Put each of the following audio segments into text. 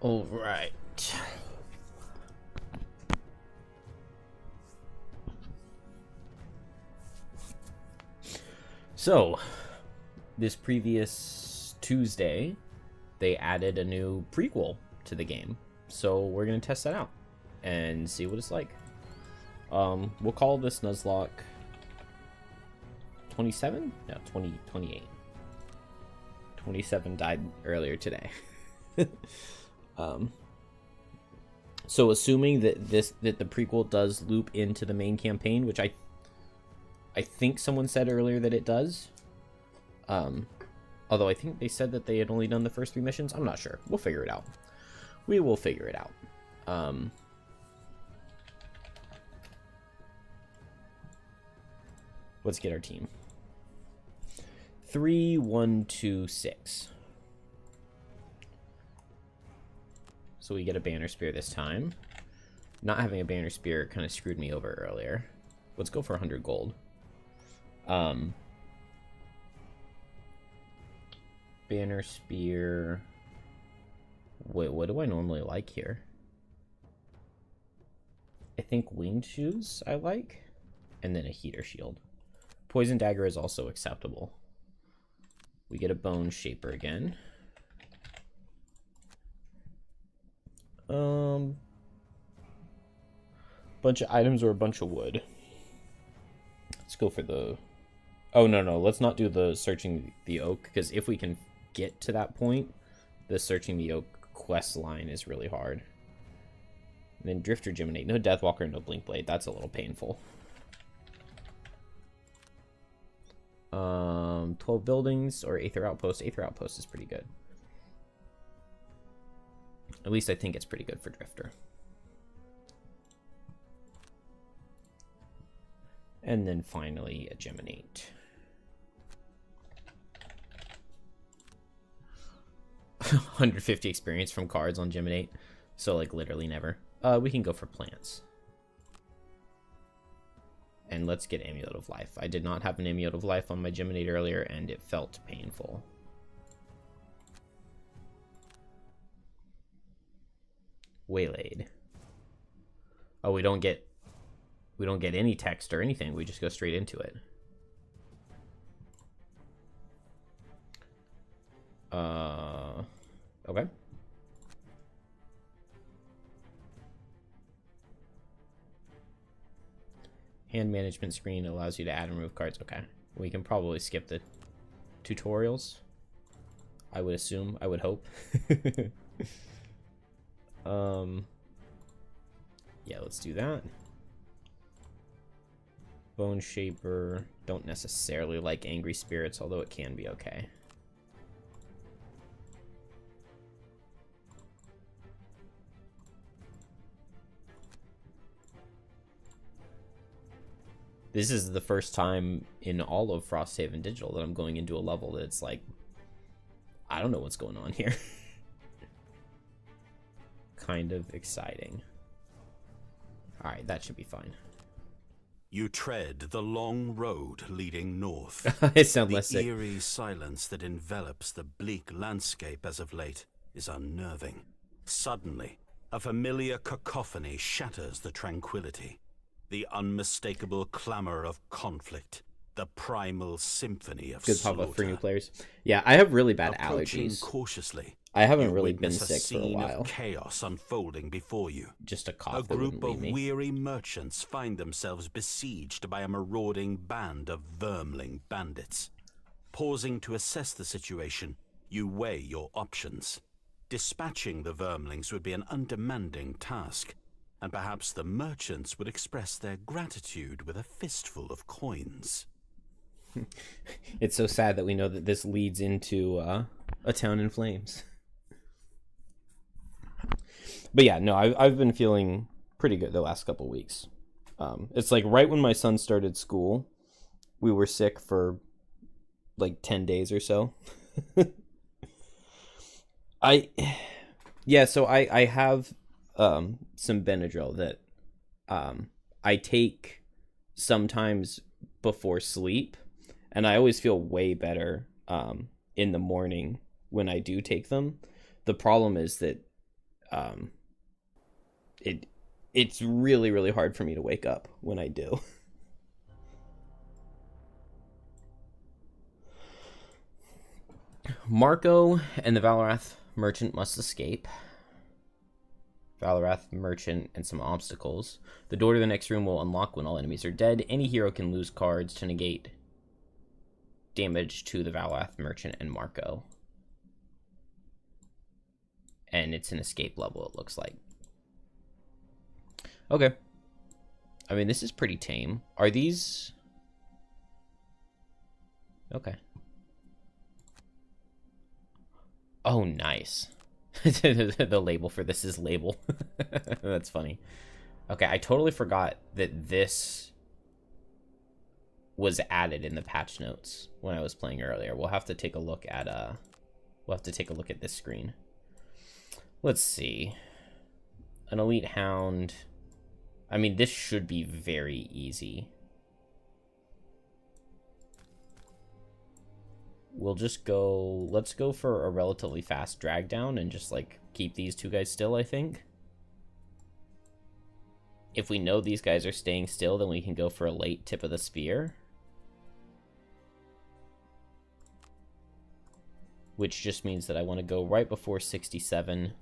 All right. So, this previous Tuesday, they added a new prequel to the game. So we're going to test that out and see what it's like. We'll call this Nuzlocke 27? No, 28. 27 died earlier today. So assuming that the prequel does loop into the main campaign, which I think someone said earlier that it does. Although I think they said that they had only done the first 3 missions. I'm not sure. We'll figure it out. We will figure it out. Let's get our team. 3, 1, 2, 6. So we get a banner spear this time. Not having a banner spear kind of screwed me over earlier. Let's go for 100 gold. Banner spear. Wait, what do I normally like here? I think winged shoes I like. And then a heater shield. Poison dagger is also acceptable. We get a bone shaper again. Bunch of items or a bunch of wood. Let's go for the... Oh, no. Let's not do the searching the oak, because if we can get to that point, the searching the oak quest line is really hard. And then Drifter Geminate. No Deathwalker, no Blink Blade. That's a little painful. 12 buildings or Aether Outpost. Aether Outpost is pretty good. At least I think it's pretty good for Drifter. And then finally a Geminate. 150 experience from cards on Geminate. So like literally never. We can go for plants. And let's get Amulet of Life. I did not have an Amulet of Life on my Geminate earlier, and it felt painful. Waylaid. Oh, we don't get any text or anything. We just go straight into it. Okay. Hand management screen allows you to add and remove cards. Okay. We can probably skip the tutorials. I would assume. I would hope. Yeah, let's do that. Bone Shaper. Don't necessarily like Angry Spirits, although it can be okay. This is the first time in all of Frosthaven Digital that I'm going into a level that it's like, I don't know what's going on here. Kind of exciting. Alright, that should be fine. You tread the long road leading north. I sound less sick. The eerie silence that envelops the bleak landscape as of late is unnerving. Suddenly, a familiar cacophony shatters the tranquility. The unmistakable clamor of conflict. The primal symphony of Good slaughter. pop-up for new players. Yeah, I have really bad Approaching allergies. Cautiously, I haven't you really been witness sick for a scene while. of chaos unfolding before you. Just a A cough that group wouldn't leave of me. weary merchants find themselves besieged by a marauding band of vermling bandits. Pausing to assess the situation, you weigh your options. Dispatching the vermlings would be an undemanding task, and perhaps the merchants would express their gratitude with a fistful of coins. It's so sad that we know that this leads into a town in flames. But yeah, no, I've been feeling pretty good the last couple weeks. It's like right when my son started school, we were sick for like 10 days or so. I have some Benadryl that I take sometimes before sleep, and I always feel way better in the morning when I do take them. The problem is that um, it's really, really hard for me to wake up when I do. Marco and the Valrath merchant must escape. Valrath merchant and some obstacles. The door to the next room will unlock when all enemies are dead. Any hero can lose cards to negate damage to the Valrath merchant and Marco. And it's an escape level, it looks like. Okay. I mean, this is pretty tame. Are these... Okay. Oh, nice. The label for this is label. That's funny. Okay, I totally forgot that this was added in the patch notes when I was playing earlier. We'll have to take a look at this screen. Let's see. An elite hound. I mean, this should be very easy. We'll just go... Let's go for a relatively fast drag down and just, like, keep these two guys still, I think. If we know these guys are staying still, then we can go for a late tip of the spear. Which just means that I want to go right before 67.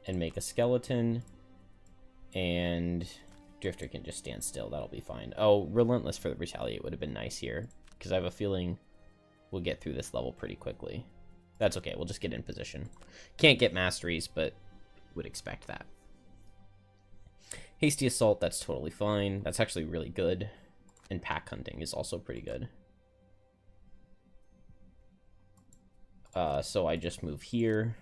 And make a skeleton. And... Drifter can just stand still. That'll be fine. Oh, Relentless for the Retaliate would have been nice here, because I have a feeling we'll get through this level pretty quickly. That's okay. We'll just get in position. Can't get masteries, but would expect that. Hasty Assault, that's totally fine. That's actually really good. And Pack Hunting is also pretty good. So I just move here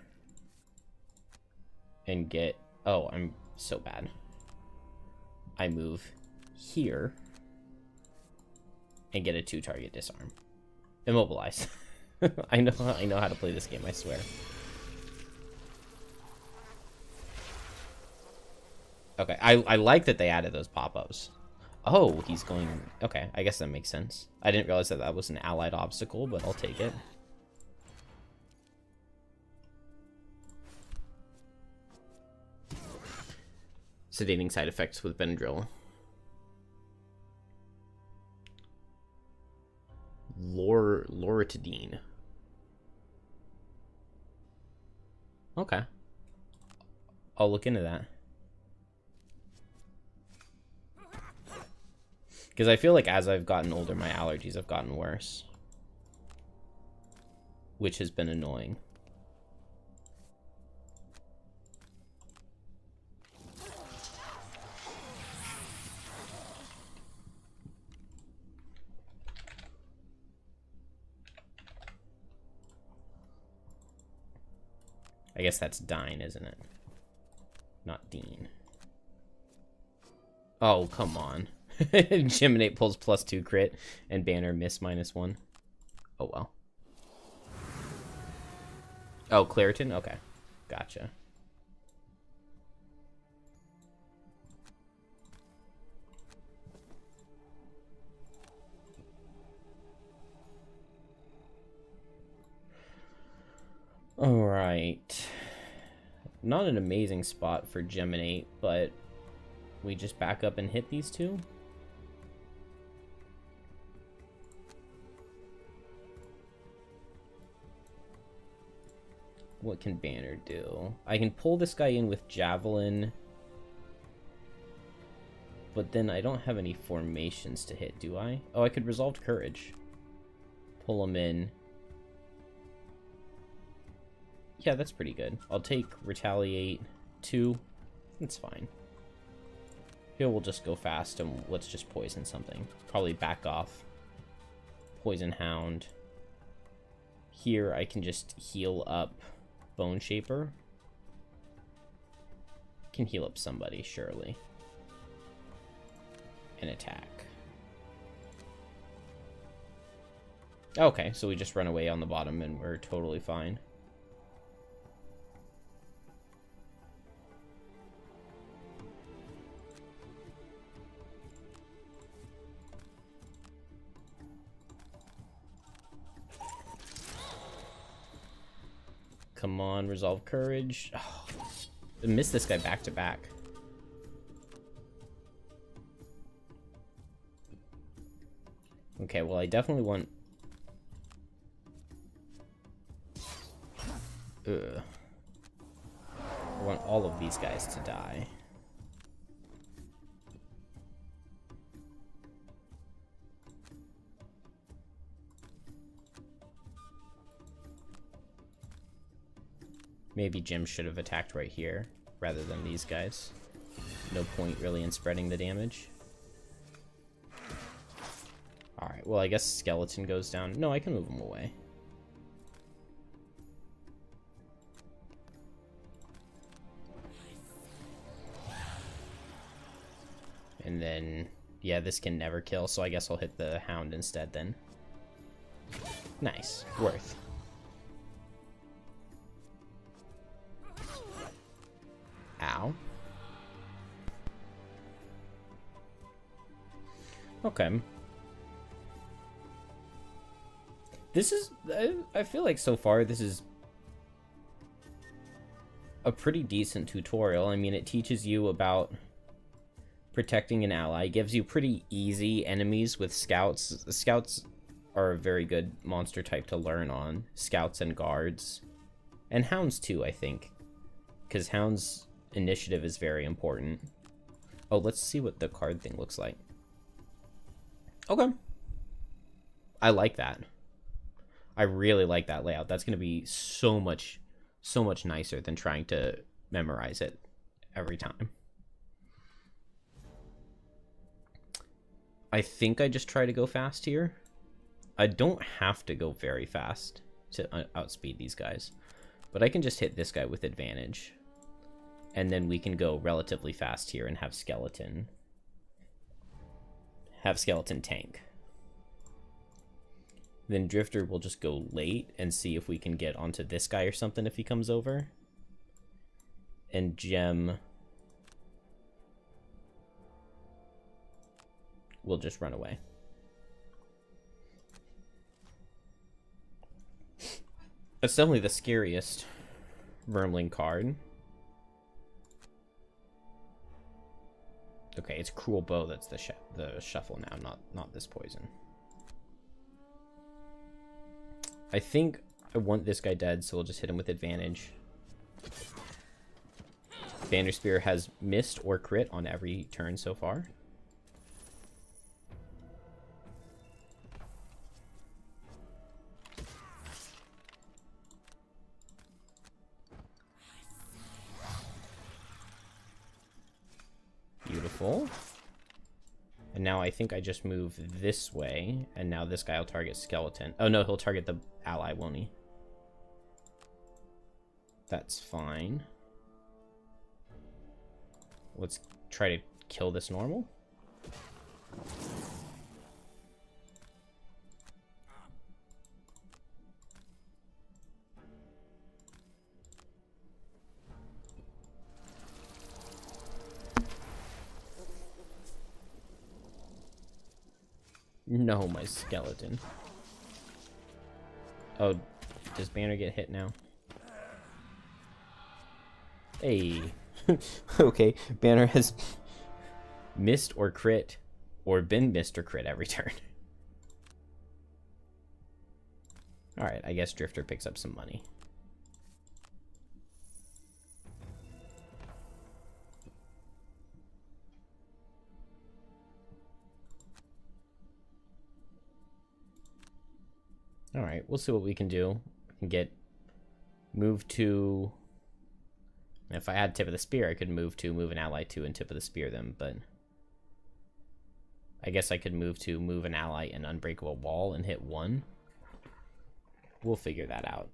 and get... Oh, I'm so bad. I move here and get a 2-target disarm. Immobilize. I know how to play this game, I swear. Okay, I like that they added those pop-ups. Oh, he's going... Okay, I guess that makes sense. I didn't realize that that was an allied obstacle, but I'll take it. Sedating side effects with Benadryl. Loratadine. Okay. I'll look into that. Because I feel like as I've gotten older, my allergies have gotten worse. Which has been annoying. I guess that's Dine, isn't it? Not Dean. Oh, come on. Geminate pulls +2 crit, and Banner miss -1. Oh, well. Oh, Claritin? Okay. Gotcha. Alright. Not an amazing spot for Geminate, but we just back up and hit these two? What can Banner do? I can pull this guy in with Javelin, but then I don't have any formations to hit, do I? Oh, I could Resolved Courage. Pull him in. Yeah, that's pretty good. I'll take Retaliate 2. That's fine. Here we'll just go fast and let's just poison something. Probably back off. Poison Hound. Here I can just heal up Bone Shaper. Can heal up somebody, surely. And attack. Okay, so we just run away on the bottom and we're totally fine. Come on, resolve courage. Oh, I missed this guy back to back. Okay, well, I definitely want... Ugh. I want all of these guys to die. Maybe Jim should have attacked right here rather than these guys. No point really in spreading the damage. Alright, well, I guess Skeleton goes down. No, I can move him away. And then, yeah, this can never kill, so I guess I'll hit the Hound instead then. Nice. Worth. Ow. Okay. This is... I feel like so far this is a pretty decent tutorial. I mean, it teaches you about protecting an ally, gives you pretty easy enemies with scouts. Scouts are a very good monster type to learn on. Scouts and guards. And hounds too, I think. Because hounds' initiative is very important. Oh, let's see what the card thing looks like. Okay. I like that. I really like that layout. That's going to be so much nicer than trying to memorize it every time. I think I just try to go fast here. I don't have to go very fast to outspeed these guys, but I can just hit this guy with advantage. And then we can go relatively fast here and have Skeleton tank. Then Drifter will just go late and see if we can get onto this guy or something if he comes over. And Gem will just run away. That's definitely the scariest Vermling card. Okay, it's Cruel Bow that's the shuffle now, not this poison. I think I want this guy dead, so we'll just hit him with advantage. Banner Spear has missed or crit on every turn so far. Beautiful. And now I think I just move this way, and now this guy will target Skeleton. Oh no, he'll target the ally, won't he? That's fine. Let's try to kill this normal. No, my Skeleton. Oh, does Banner get hit now? Hey. Okay, Banner has missed or crit, or been missed or crit every turn. Alright, I guess Drifter picks up some money. Alright, we'll see what we can do. We can get... Move to... If I had Tip of the Spear, I could move an ally to and Tip of the Spear them, but... I guess I could move an ally and Unbreakable Wall and hit 1. We'll figure that out.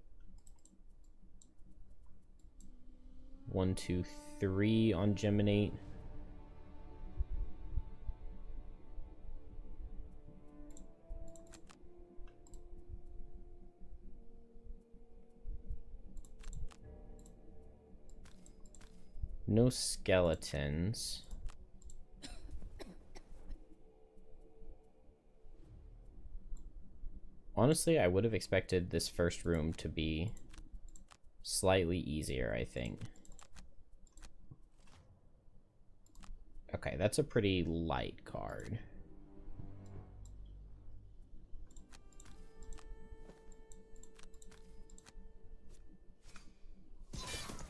1, 2, 3 on Geminate. No skeletons. Honestly, I would have expected this first room to be Slightly easier, I think. Okay, that's a pretty light card.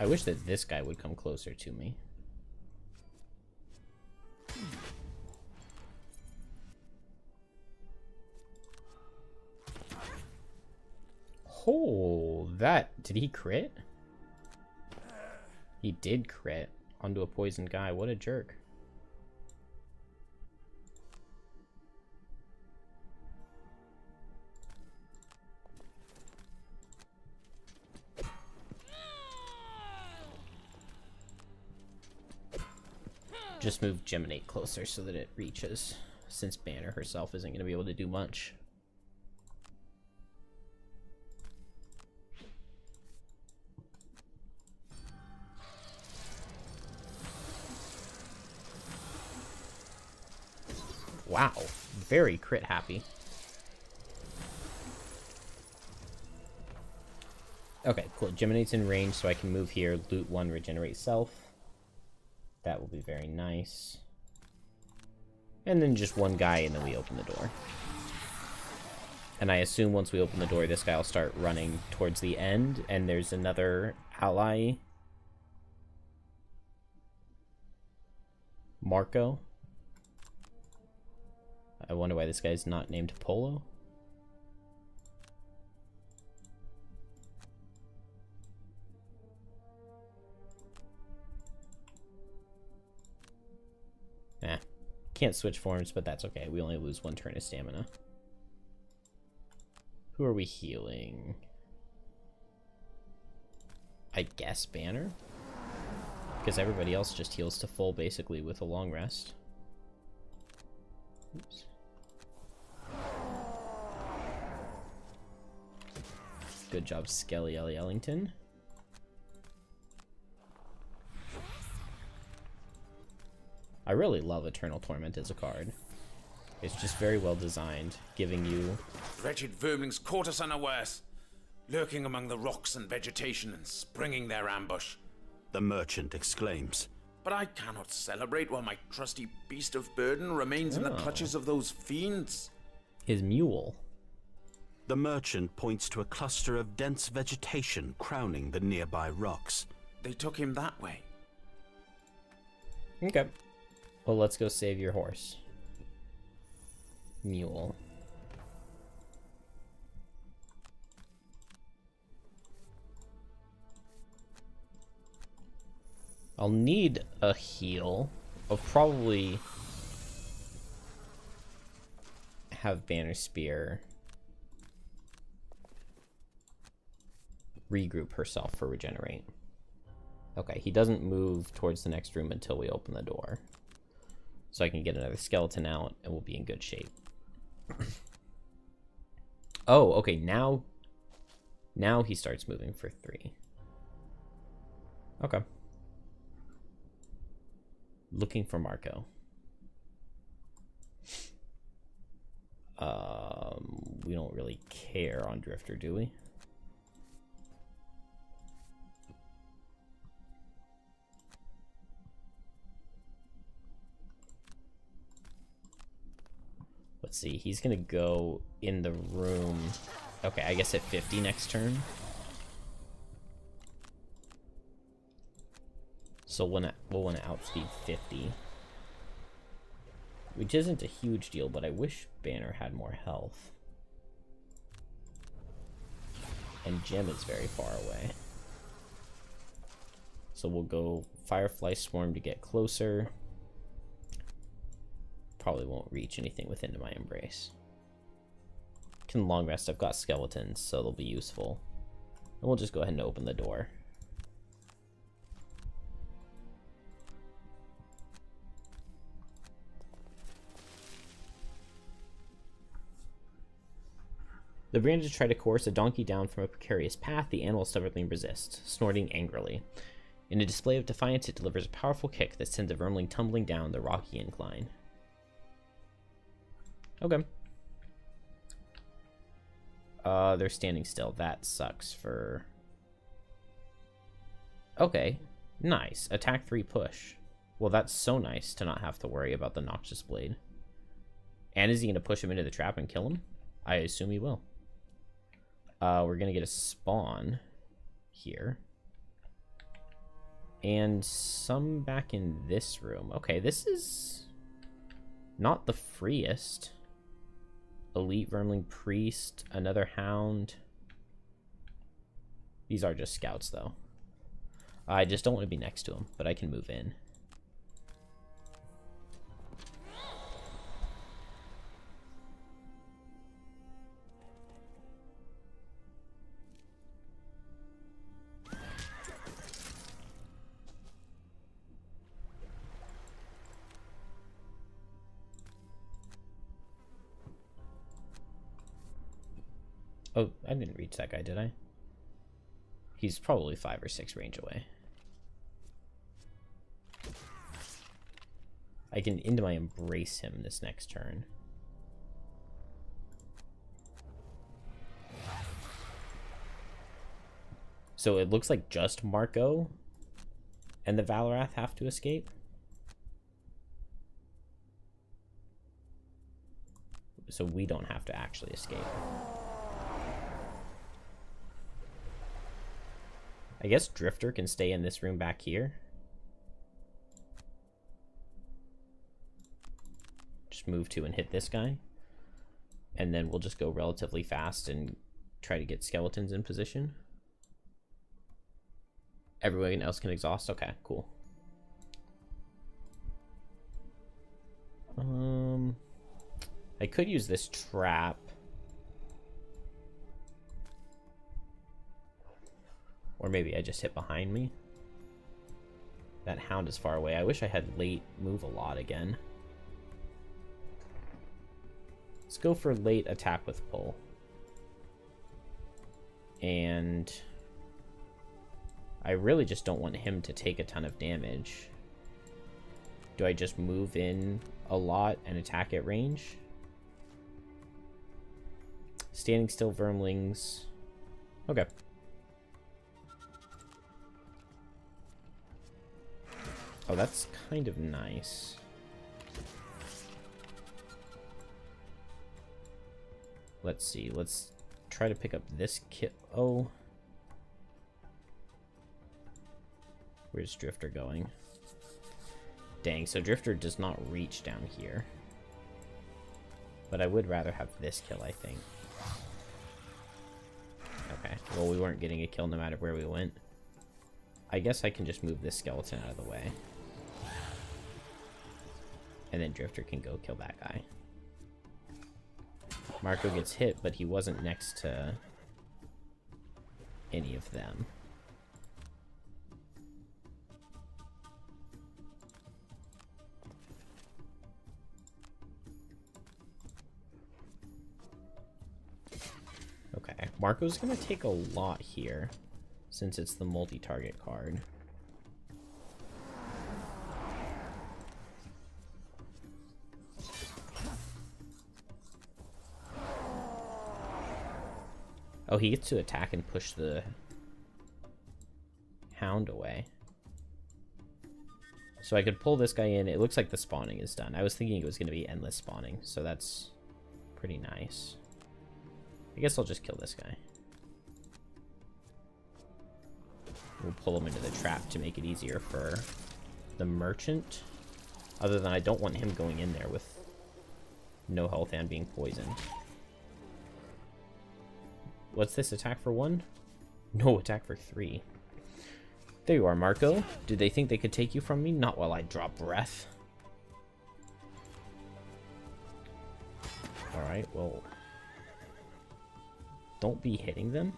I wish that this guy would come closer to me. Oh, that... Did he crit? He did crit onto a poisoned guy. What a jerk. Just move Geminate closer so that it reaches, since Banner herself isn't going to be able to do much. Wow, very crit happy. Okay, cool. Geminate's in range, so I can move here, loot one, regenerate self. That will be very nice. And then just one guy, and then we open the door. And I assume once we open the door, this guy will start running towards the end, and there's another ally. Marco. I wonder why this guy's not named Polo. Can't switch forms, but that's okay. We only lose one turn of stamina. Who are we healing? I guess Banner? Because everybody else just heals to full, basically, with a long rest. Oops. Good job, Skelly Ellington. I really love Eternal Torment as a card. It's just very well designed, giving you... Wretched vermlings caught us unawares, lurking among the rocks and vegetation and springing their ambush. The merchant exclaims. But I cannot celebrate while my trusty beast of burden remains in the clutches of those fiends. His mule. The merchant points to a cluster of dense vegetation crowning the nearby rocks. They took him that way. Okay. Well, let's go save your horse. Mule. I'll need a heal. I'll probably have Banner Spear regroup herself for regenerate. Okay, he doesn't move towards the next room until we open the door. So I can get another skeleton out and we'll be in good shape. Oh, okay, now he starts moving for 3. Okay. Looking for Marco. We don't really care on Drifter, do we? Let's see, he's gonna go in the room. Okay, I guess at 50 next turn. So we'll want to outspeed 50. Which isn't a huge deal, but I wish Banner had more health. And Gem is very far away. So we'll go Firefly Swarm to get closer. Probably won't reach anything within my embrace. Can long rest. I've got skeletons, so they'll be useful. And we'll just go ahead and open the door. The branded try to course a donkey down from a precarious path. The animal stubbornly resists, snorting angrily. In a display of defiance, it delivers a powerful kick that sends a vermling tumbling down the rocky incline. Okay. They're standing still. That sucks for Okay, nice. Attack 3 push. Well, that's so nice to not have to worry about the Noxious Blade. And is he going to push him into the trap and kill him? I assume he will. We're going to get a spawn here. And some back in this room. Okay, this is not the freest. Elite Vermling Priest, another Hound. These are just scouts, though. I just don't want to be next to him, but I can move in. Oh, I didn't reach that guy, did I? He's probably 5 or 6 range away. I can into my embrace him this next turn. So it looks like just Marco and the Valorath have to escape. So we don't have to actually escape. I guess Drifter can stay in this room back here. Just move to and hit this guy. And then we'll just go relatively fast and try to get skeletons in position. Everyone else can exhaust? Okay, cool. I could use this trap. Or maybe I just hit behind me. That Hound is far away. I wish I had late move a lot again. Let's go for late attack with pull. And I really just don't want him to take a ton of damage. Do I just move in a lot and attack at range? Standing still Vermlings. Okay. Oh, that's kind of nice. Let's see. Let's try to pick up this kit. Oh. Where's Drifter going? Dang, so Drifter does not reach down here. But I would rather have this kill, I think. Okay, well, we weren't getting a kill no matter where we went. I guess I can just move this skeleton out of the way. And then Drifter can go kill that guy. Marco gets hit, but he wasn't next to any of them. Okay, Marco's gonna take a lot here, since it's the multi-target card. Oh, he gets to attack and push the Hound away. So I could pull this guy in. It looks like the spawning is done. I was thinking it was going to be endless spawning, so that's pretty nice. I guess I'll just kill this guy. We'll pull him into the trap to make it easier for the merchant. Other than I don't want him going in there with no health and being poisoned. What's this? Attack for 1? No, attack for 3. There you are, Marco. Did they think they could take you from me? Not while I draw breath. Alright, well... Don't be hitting them.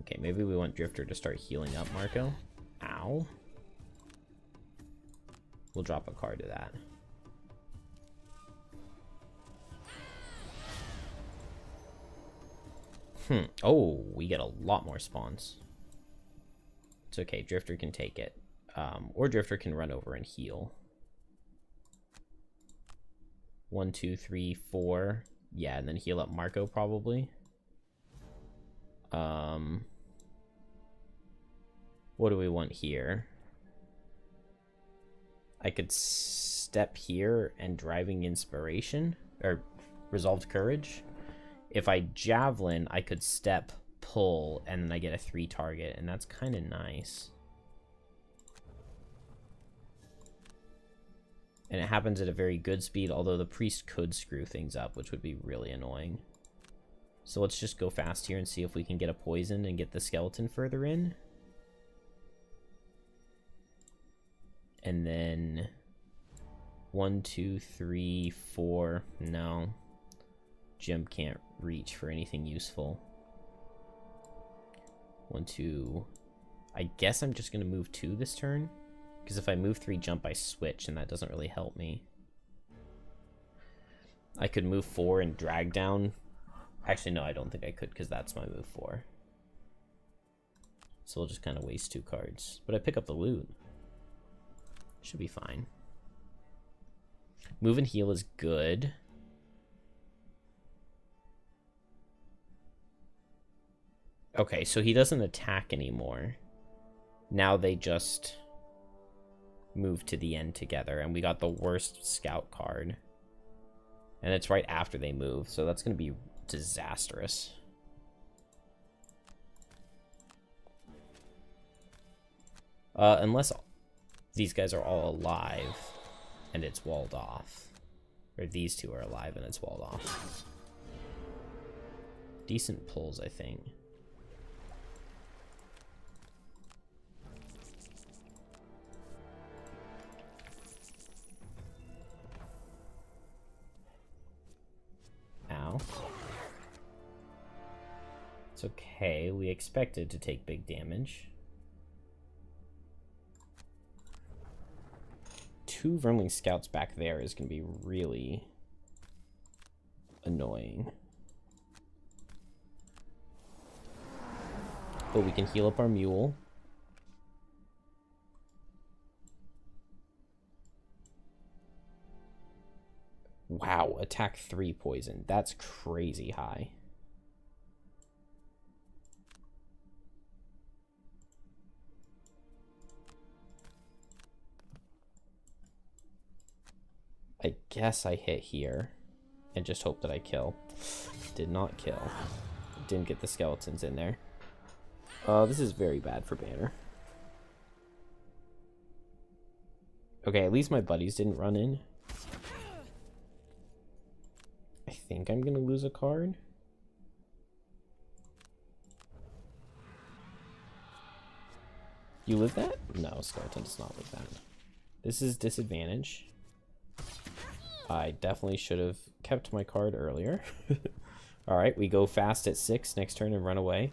Okay, maybe we want Drifter to start healing up Marco. Ow. We'll drop a card to that. Oh, we get a lot more spawns. It's okay. Drifter can take it. Or Drifter can run over and heal. 1, 2, 3, 4. Yeah, and then heal up Marco probably. What do we want here? I could step here and driving inspiration or resolved courage. If I javelin, I could step, pull, and then I get a 3 target, and that's kind of nice. And it happens at a very good speed, although the priest could screw things up, which would be really annoying. So let's just go fast here and see if we can get a poison and get the skeleton further in. And then 1, 2, 3, 4. No. Jim can't reach for anything useful. 1, 2. I guess I'm just going to move 2 this turn. Because if I move 3, jump, I switch, and that doesn't really help me. I could move 4 and drag down. Actually, no, I don't think I could, because that's my move 4. So we'll just kind of waste 2 cards. But I pick up the loot. Should be fine. Move and heal is good. Okay, so he doesn't attack anymore. Now they just move to the end together, and we got the worst scout card. And it's right after they move, so that's going to be disastrous. Unless these guys are all alive and it's walled off. Or these two are alive and it's walled off. Decent pulls, I think. Ow. It's okay. We expected to take big damage. 2 Vermling Scouts back there is going to be really annoying. But we can heal up our mule. Wow, attack 3 poison. That's crazy high. I guess I hit here and just hope that I kill. Did not kill. Didn't get the skeletons in there. This is very bad for Banner. Okay, at least my buddies didn't run in. I think I'm gonna lose a card. You live that? No, skeleton does not live that. This is disadvantage. I definitely should have kept my card earlier. Alright, we go fast at 6 next turn and run away.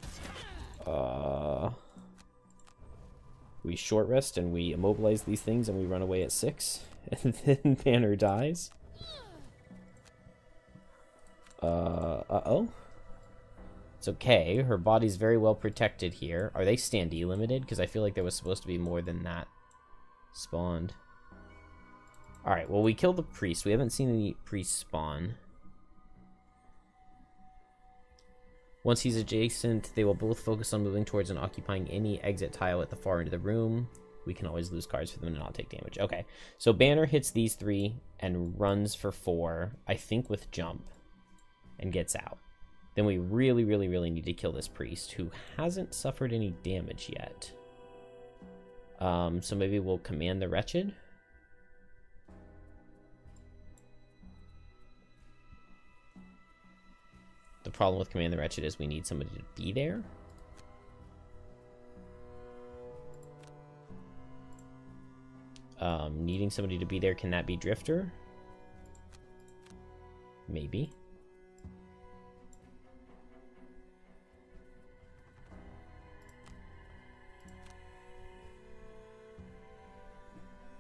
We short rest and we immobilize these things and we run away at 6. And then Banner dies. Uh-oh. It's okay. Her body's very well protected here. Are they standee limited? Because I feel like there was supposed to be more than that spawned. Alright, well, we killed the priest. We haven't seen any priests spawn. Once he's adjacent, they will both focus on moving towards and occupying any exit tile at the far end of the room. We can always lose cards for them to not take damage. Okay, so Banner hits these 3 and runs for 4, I think with jump, and gets out. Then we really, really, really need to kill this priest, who hasn't suffered any damage yet. So maybe we'll command the Wretched. The problem with Command the Wretched is we need somebody to be there. Needing somebody to be there, can that be Drifter? Maybe.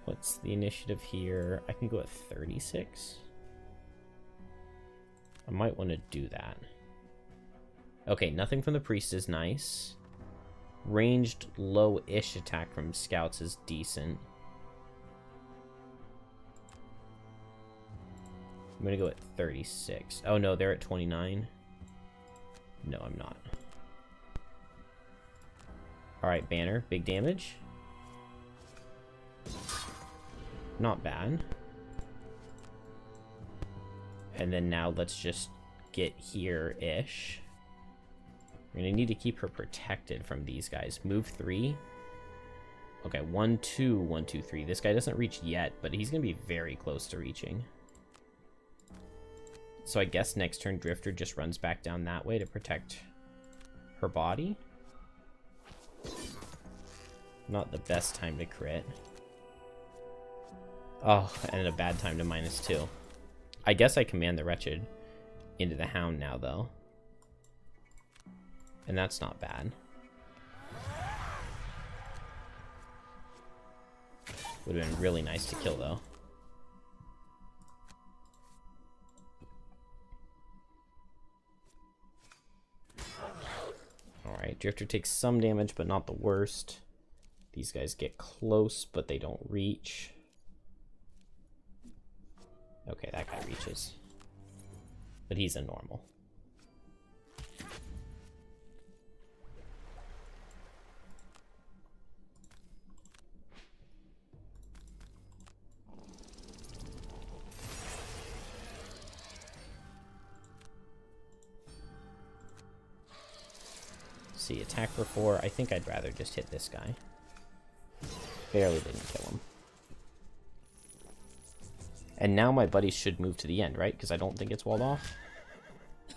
What's the initiative here? I can go at 36. I might want to do that. Okay, nothing from the priest is nice. Ranged low-ish attack from scouts is decent. I'm gonna go at 36. Oh no, they're at 29. No, I'm not. Alright, banner. Big damage. Not bad. And then now let's just get here-ish. We're gonna need to keep her protected from these guys. Move 3. Okay, 1, 2, 1, 2, 3. This guy doesn't reach yet, but he's gonna be very close to reaching. So I guess next turn Drifter just runs back down that way to protect her body. Not the best time to crit. Oh, and a bad time to -2. I guess I command the Wretched into the Hound now, though. And that's not bad. Would have been really nice to kill, though. Alright, Drifter takes some damage, but not the worst. These guys get close, but they don't reach. Okay, that guy reaches. But he's a normal. See, attack for 4. I think I'd rather just hit this guy. Barely didn't kill him. And now my buddies should move to the end, right? Because I don't think it's walled off.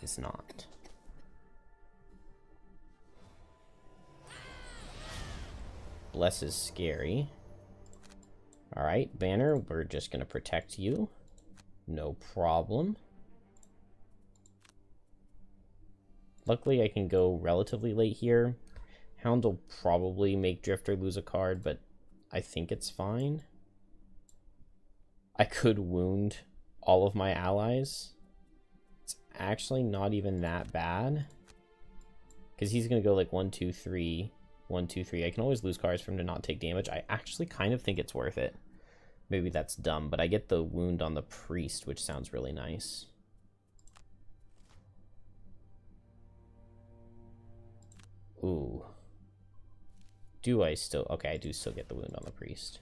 It's not. Bless is scary. Alright, Banner, we're just going to protect you. No problem. Luckily, I can go relatively late here. Hound will probably make Drifter lose a card, but I think it's fine. I could wound all of my allies. It's actually not even that bad. Because he's going to go like 1, 2, 3, 1, 2, 3. I can always lose cards for him to not take damage. I actually kind of think it's worth it. Maybe that's dumb, but I get the wound on the Priest, which sounds really nice. Ooh. Do I still... Okay, I do still get the wound on the Priest.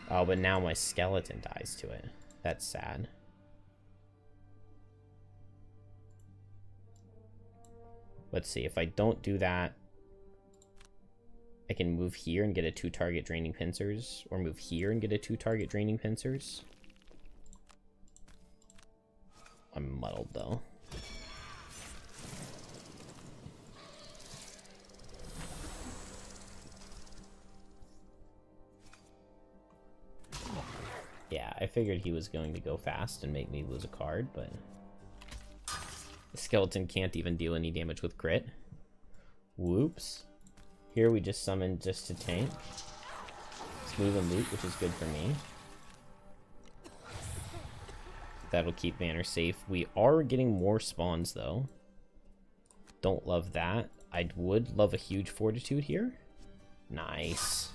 Oh, but now my skeleton dies to it. That's sad. Let's see. If I don't do that, I can move here and get a 2-target draining pincers, or move here and get a 2-target draining pincers. I'm muddled, though. Yeah, I figured he was going to go fast and make me lose a card, but the skeleton can't even deal any damage with crit. Whoops. Here we just summoned just to tank. Smooth and loot, which is good for me. That'll keep Banner safe. We are getting more spawns, though. Don't love that. I would love a huge fortitude here. Nice.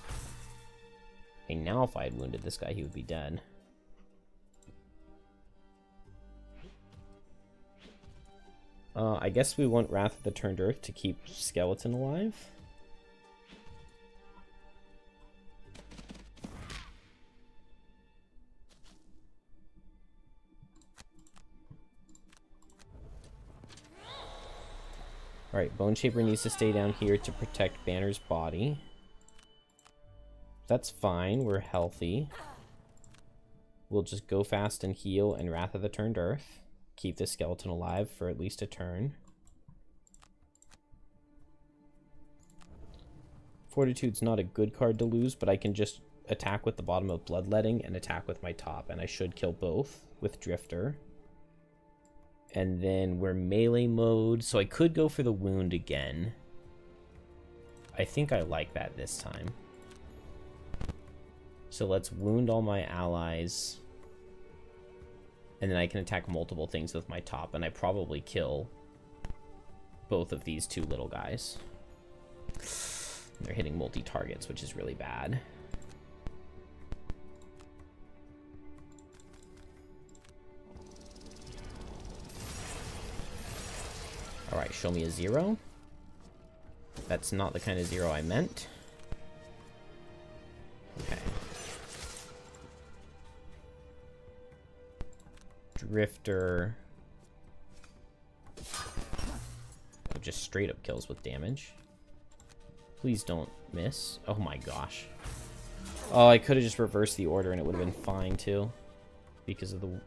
And now if I had wounded this guy, he would be dead. I guess we want Wrath of the Turned Earth to keep Skeleton alive. Alright, Bone Shaper needs to stay down here to protect Banner's body. That's fine, we're healthy. We'll just go fast and heal and Wrath of the Turned Earth. Keep the skeleton alive for at least a turn. Fortitude's not a good card to lose, but I can just attack with the bottom of Bloodletting and attack with my top, and I should kill both with Drifter. And then we're melee mode, so I could go for the wound again. I think I like that this time. So let's wound all my allies. And then I can attack multiple things with my top, and I probably kill both of these two little guys. They're hitting multi-targets, which is really bad. Alright, show me a 0. That's not the kind of 0 I meant. Okay. Drifter. Oh, just straight up kills with damage. Please don't miss. Oh my gosh. Oh, I could have just reversed the order and it would have been fine too. Because of the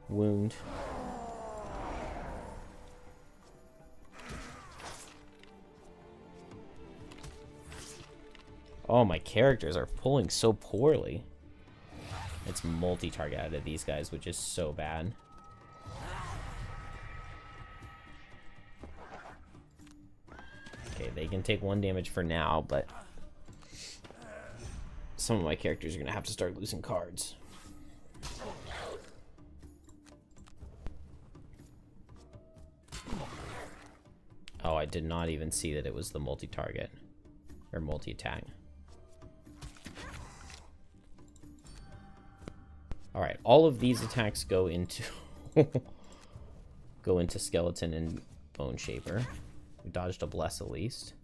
wound. Oh, my characters are pulling so poorly. It's multi-target out of these guys, which is so bad. Okay, they can take 1 damage for now, but some of my characters are going to have to start losing cards. Oh, I did not even see that it was the multi-target or multi-attack. All right, all of these attacks go into go into Skeleton and Bone Shaper. We dodged a bless at least.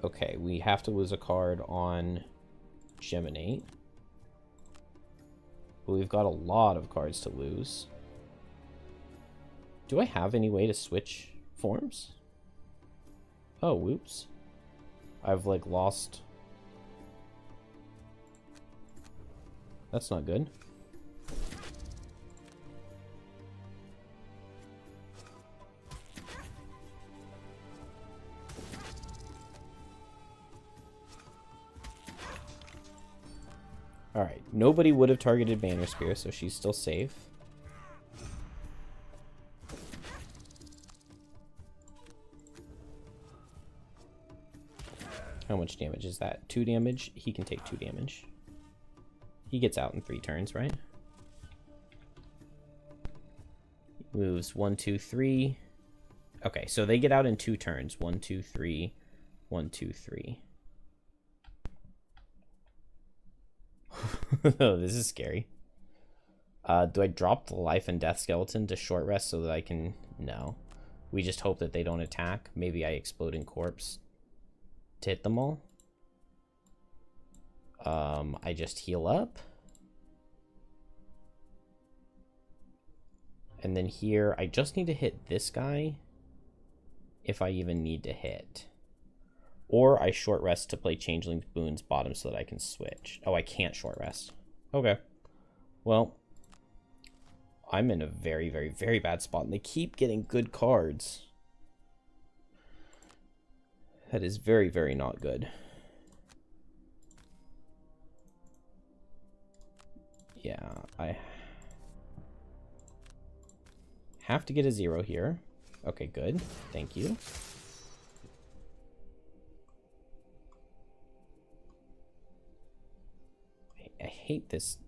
Okay, we have to lose a card on Geminate. But we've got a lot of cards to lose. Do I have any way to switch forms? Oh, whoops. I've, like, lost... That's not good. Alright, nobody would have targeted Banner Spear, so she's still safe. How much damage is that? 2 damage? He can take 2 damage. He gets out in 3 turns, right? Moves 1, 2, 3. Okay, so they get out in 2 turns. 1, 2, 3. 1, 2, 3. Oh, this is scary. Do I drop the life and death skeleton to short rest so that I can... No. We just hope that they don't attack. Maybe I explode in corpse to hit them all. I just heal up. And then here, I just need to hit this guy if I even need to hit. Or I short rest to play Changeling Boons bottom so that I can switch. Oh, I can't short rest. Okay. Well, I'm in a very, very, very bad spot, and they keep getting good cards. That is very, very not good. Yeah, I have to get a 0 here. Okay, good. Thank you. I hate this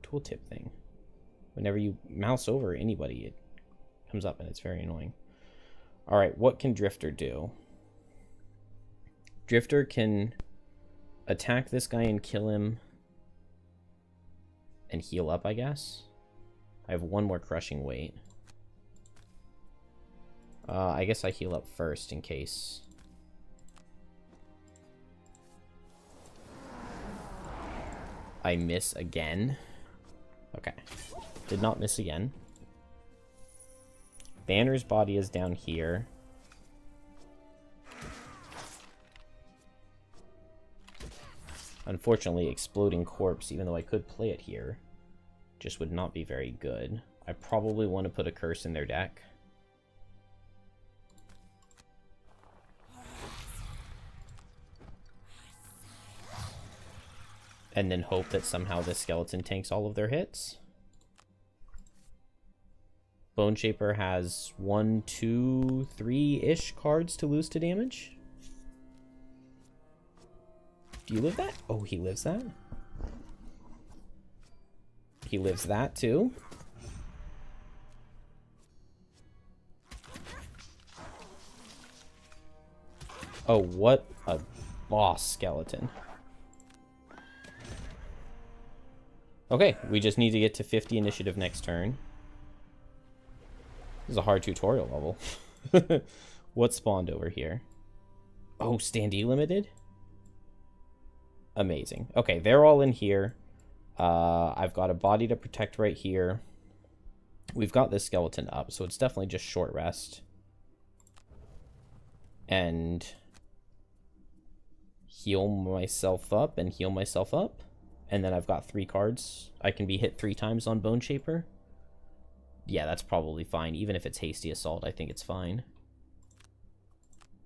tooltip thing. Whenever you mouse over anybody, it comes up and it's very annoying. All right, what can Drifter do? Drifter can attack this guy and kill him and heal up, I guess. I have 1 more crushing weight. I guess I heal up first in case. I miss again. Okay. Did not miss again. Banner's body is down here. Unfortunately, Exploding Corpse, even though I could play it here, just would not be very good. I probably want to put a curse in their deck. And then hope that somehow this skeleton tanks all of their hits. Bone Shaper has 1, 2, 3-ish cards to lose to damage. Do you live that? Oh, he lives that? He lives that too? Oh, what a boss skeleton. Okay, we just need to get to 50 initiative next turn. This is a hard tutorial level. What spawned over here? Oh, standee limited? Amazing. Okay, they're all in here. I've got a body to protect right here. We've got this skeleton up, so it's definitely just short rest. And heal myself up and heal myself up. And then I've got 3 cards. I can be hit 3 times on Bone Shaper. Yeah, that's probably fine. Even if it's Hasty Assault, I think it's fine.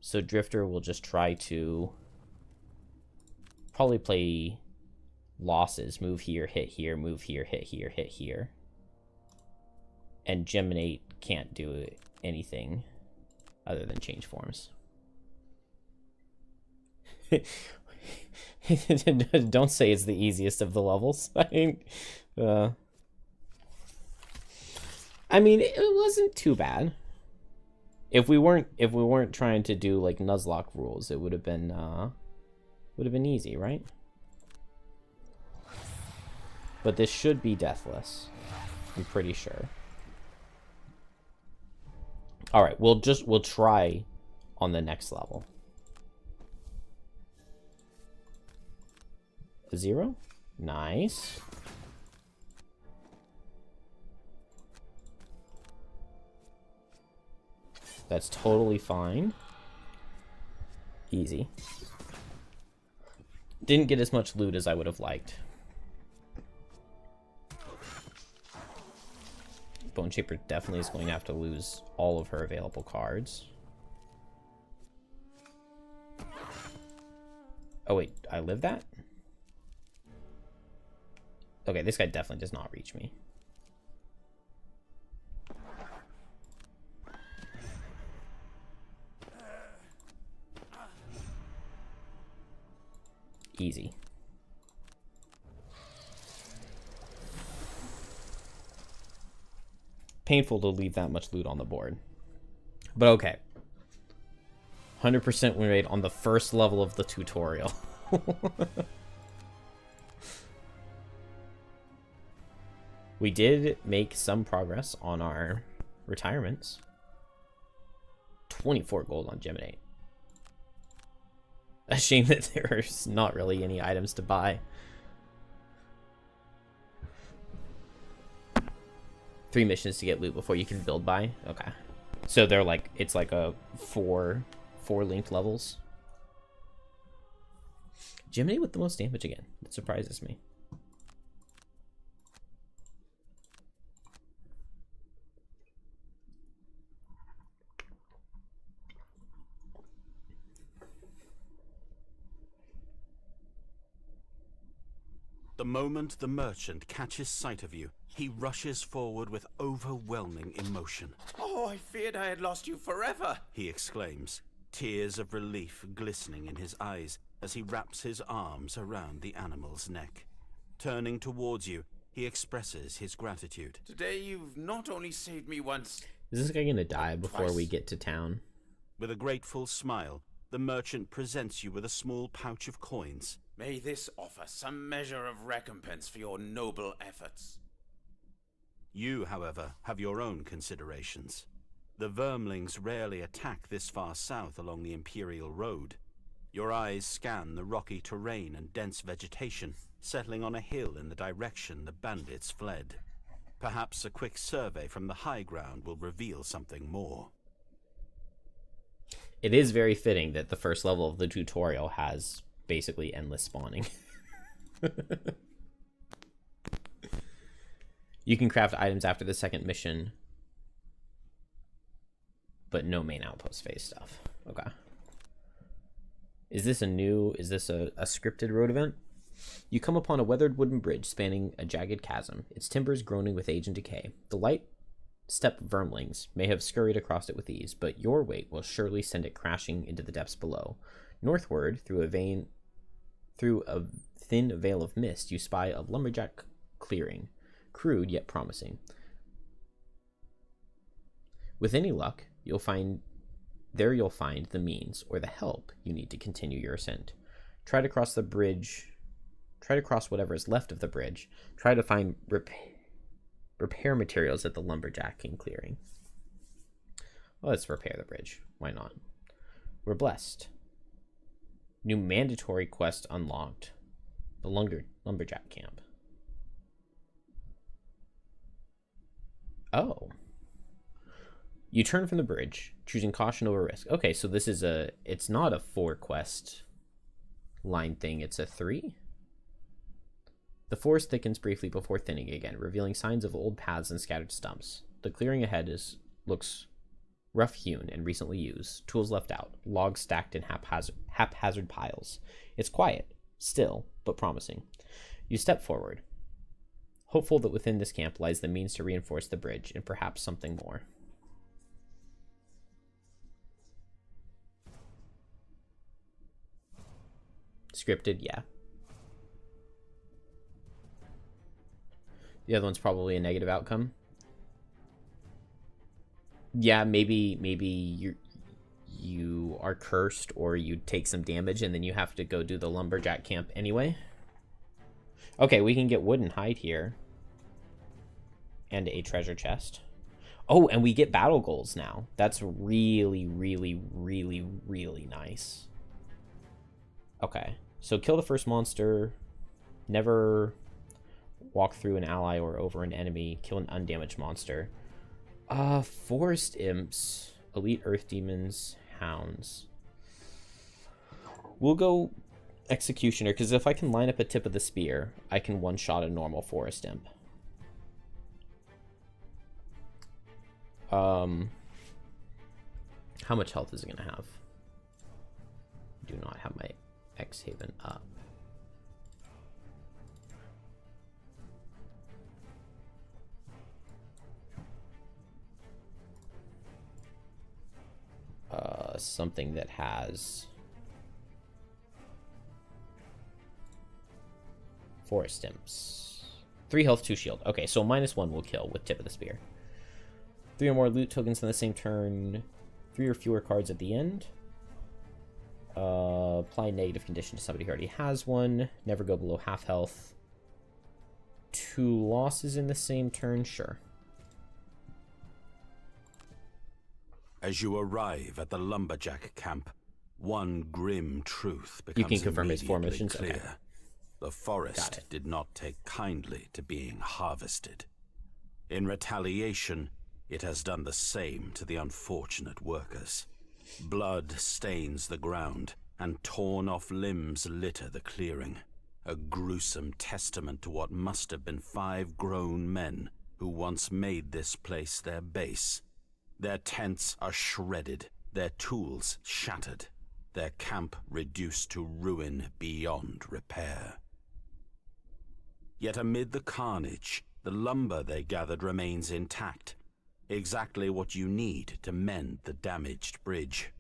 So Drifter will just try to probably play losses. Move here, hit here, move here, hit here, hit here. And Geminate can't do anything other than change forms. Don't say it's the easiest of the levels. I mean, it wasn't too bad. If we weren't trying to do like Nuzlocke rules, it would have been easy, right? But this should be deathless. I'm pretty sure. All right, we'll try on the next level. A 0? Nice. That's totally fine. Easy. Didn't get as much loot as I would have liked. Bone Shaper definitely is going to have to lose all of her available cards. Oh wait, I live that? Okay, this guy definitely does not reach me. Easy. Painful to leave that much loot on the board. But okay. 100% win rate on the first level of the tutorial. We did make some progress on our retirements. 24 gold on Geminate. A shame that there's not really any items to buy. 3 missions to get loot before you can build by. Okay. So they're like, it's like a four linked levels. Geminate with the most damage again. That surprises me. The moment the merchant catches sight of you, he rushes forward with overwhelming emotion. Oh, I feared I had lost you forever, He exclaims, tears of relief glistening in his eyes as he wraps his arms around the animal's neck. Turning towards you, he expresses his gratitude. Today you've not only saved me once... Is this guy gonna die before twice. we get to town? With a grateful smile, the merchant presents you with a small pouch of coins. May this offer some measure of recompense for your noble efforts. You, however, have your own considerations. The vermlings rarely attack this far south along the Imperial Road. Your eyes scan the rocky terrain and dense vegetation, settling on a hill in the direction the bandits fled. Perhaps a quick survey from the high ground will reveal something more. It is very fitting that the first level of the tutorial has basically endless spawning. You can craft items after the second mission, but no main outpost phase stuff. Okay. Is this a scripted road event? You come upon a weathered wooden bridge spanning a jagged chasm, its timbers groaning with age and decay. The light step vermlings may have scurried across it with ease, but your weight will surely send it crashing into the depths below. Northward, through a thin veil of mist, you spy a lumberjack clearing, crude yet promising. With any luck, you'll find the means or the help you need to continue your ascent. Try to cross the bridge Try to cross whatever is left of the bridge. Try to find repair materials at the lumberjacking clearing. Well, let's repair the bridge. Why not? We're blessed. New mandatory quest unlocked. The lumberjack camp. Oh. You turn from the bridge, choosing caution over risk. Okay, so this is it's not a 4 quest line thing, it's a 3. The forest thickens briefly before thinning again, revealing signs of old paths and scattered stumps. The clearing ahead looks rough-hewn and recently used, tools left out, logs stacked in haphazard piles. It's quiet, still, but promising. You step forward, hopeful that within this camp lies the means to reinforce the bridge and perhaps something more. Scripted, yeah. The other one's probably a negative outcome. Yeah, maybe you are cursed, or you take some damage and then you have to go do the lumberjack camp anyway. Okay, we can get wood and hide here. And a treasure chest. Oh, and we get battle goals now. That's really, really, really, really nice. Okay, so kill the first monster. Never walk through an ally or over an enemy. Kill an undamaged monster. Forest imps, elite earth demons, hounds. We'll go executioner, because if I can line up a tip of the spear, I can one-shot a normal forest imp. How much health is it gonna have? Do not have my Frosthaven up. Something that has forest imps. 3 health, 2 shield. Okay, so -1 will kill with tip of the spear. 3 or more loot tokens in the same turn. 3 or fewer cards at the end. Apply negative condition to somebody who already has one. Never go below half health. 2 losses in the same turn. Sure. As you arrive at the lumberjack camp, one grim truth becomes You can confirm his 4 immediately missions. clear. Okay. The forest did not take kindly to being harvested. In retaliation, it has done the same to the unfortunate workers. Blood stains the ground, and torn off limbs litter the clearing. A gruesome testament to what must have been 5 grown men who once made this place their base. Their tents are shredded, their tools shattered, their camp reduced to ruin beyond repair. Yet amid the carnage, the lumber they gathered remains intact, exactly what you need to mend the damaged bridge.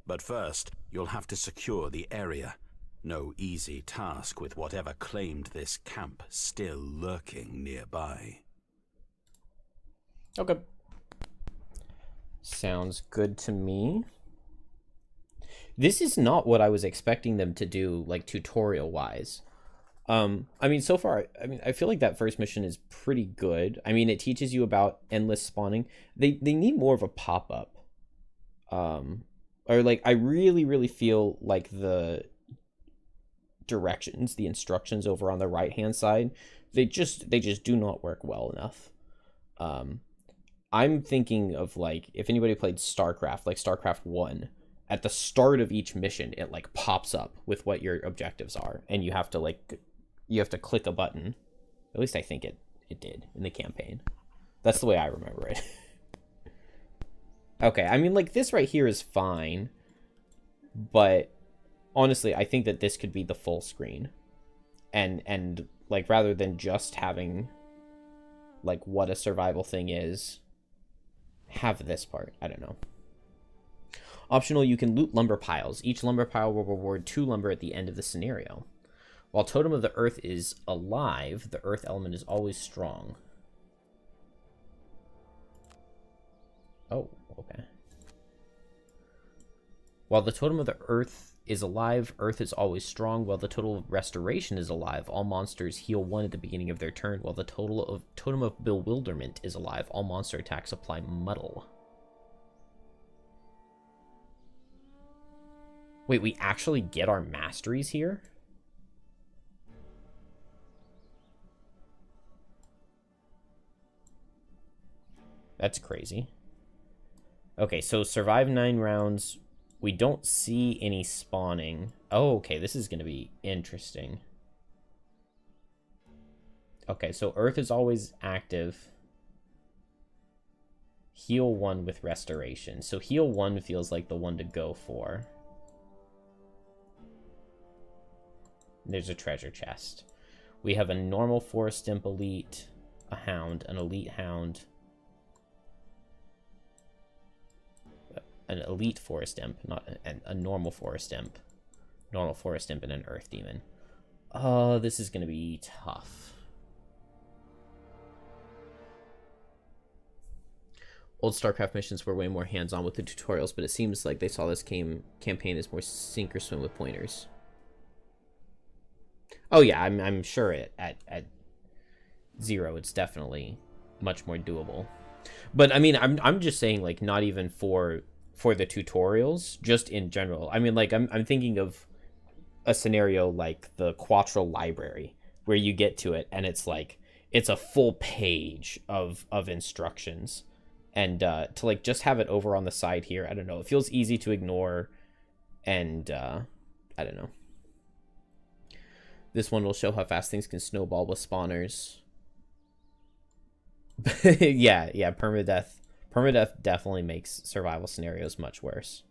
But first, you'll have to secure the area. No easy task with whatever claimed this camp still lurking nearby. Okay. Sounds good to me. This is not what I was expecting them to do, like, tutorial-wise. I mean, so far, I feel like that first mission is pretty good. I mean, it teaches you about endless spawning. They need more of a pop-up. Or, like, I really, really feel like the directions, the instructions over on the right-hand side, they just do not work well enough. I'm thinking of, like, if anybody played StarCraft, like StarCraft 1, at the start of each mission, it, like, pops up with what your objectives are, and you have to, like, click a button. At least I think it did in the campaign. That's the way I remember it. Okay, I mean, like, this right here is fine, but honestly, I think that this could be the full screen. And like, rather than just having, like, what a survival thing is, have this part. I don't know. Optional, you can loot lumber piles. Each lumber pile will reward 2 lumber at the end of the scenario. While Totem of the Earth is alive, the Earth element is always strong. Oh, okay. While the Totem of the Earth is alive, Earth is always strong, while the total of restoration is alive. All monsters heal 1 at the beginning of their turn, while the totem of bewilderment is alive. All monster attacks apply muddle. Wait, we actually get our masteries here? That's crazy. Okay, so survive 9 rounds. We don't see any spawning. Oh, okay, this is going to be interesting. Okay, so Earth is always active. Heal 1 with restoration. So heal 1 feels like the one to go for. There's a treasure chest. We have a normal forest imp elite, a hound, an elite hound, an elite forest imp, not a normal forest imp. Normal forest imp and an earth demon. Oh, this is going to be tough. Old StarCraft missions were way more hands-on with the tutorials, but it seems like they saw this campaign as more sink or swim with pointers. Oh yeah, I'm sure at 0 it's definitely much more doable. But I mean, I'm just saying, like, not even for the tutorials, just in general. I mean, like, I'm thinking of a scenario like the Quattro Library, where you get to it and it's like it's a full page of instructions, and to like just have it over on the side here, I don't know, it feels easy to ignore, and I don't know. This one will show how fast things can snowball with spawners. yeah, permadeath definitely makes survival scenarios much worse.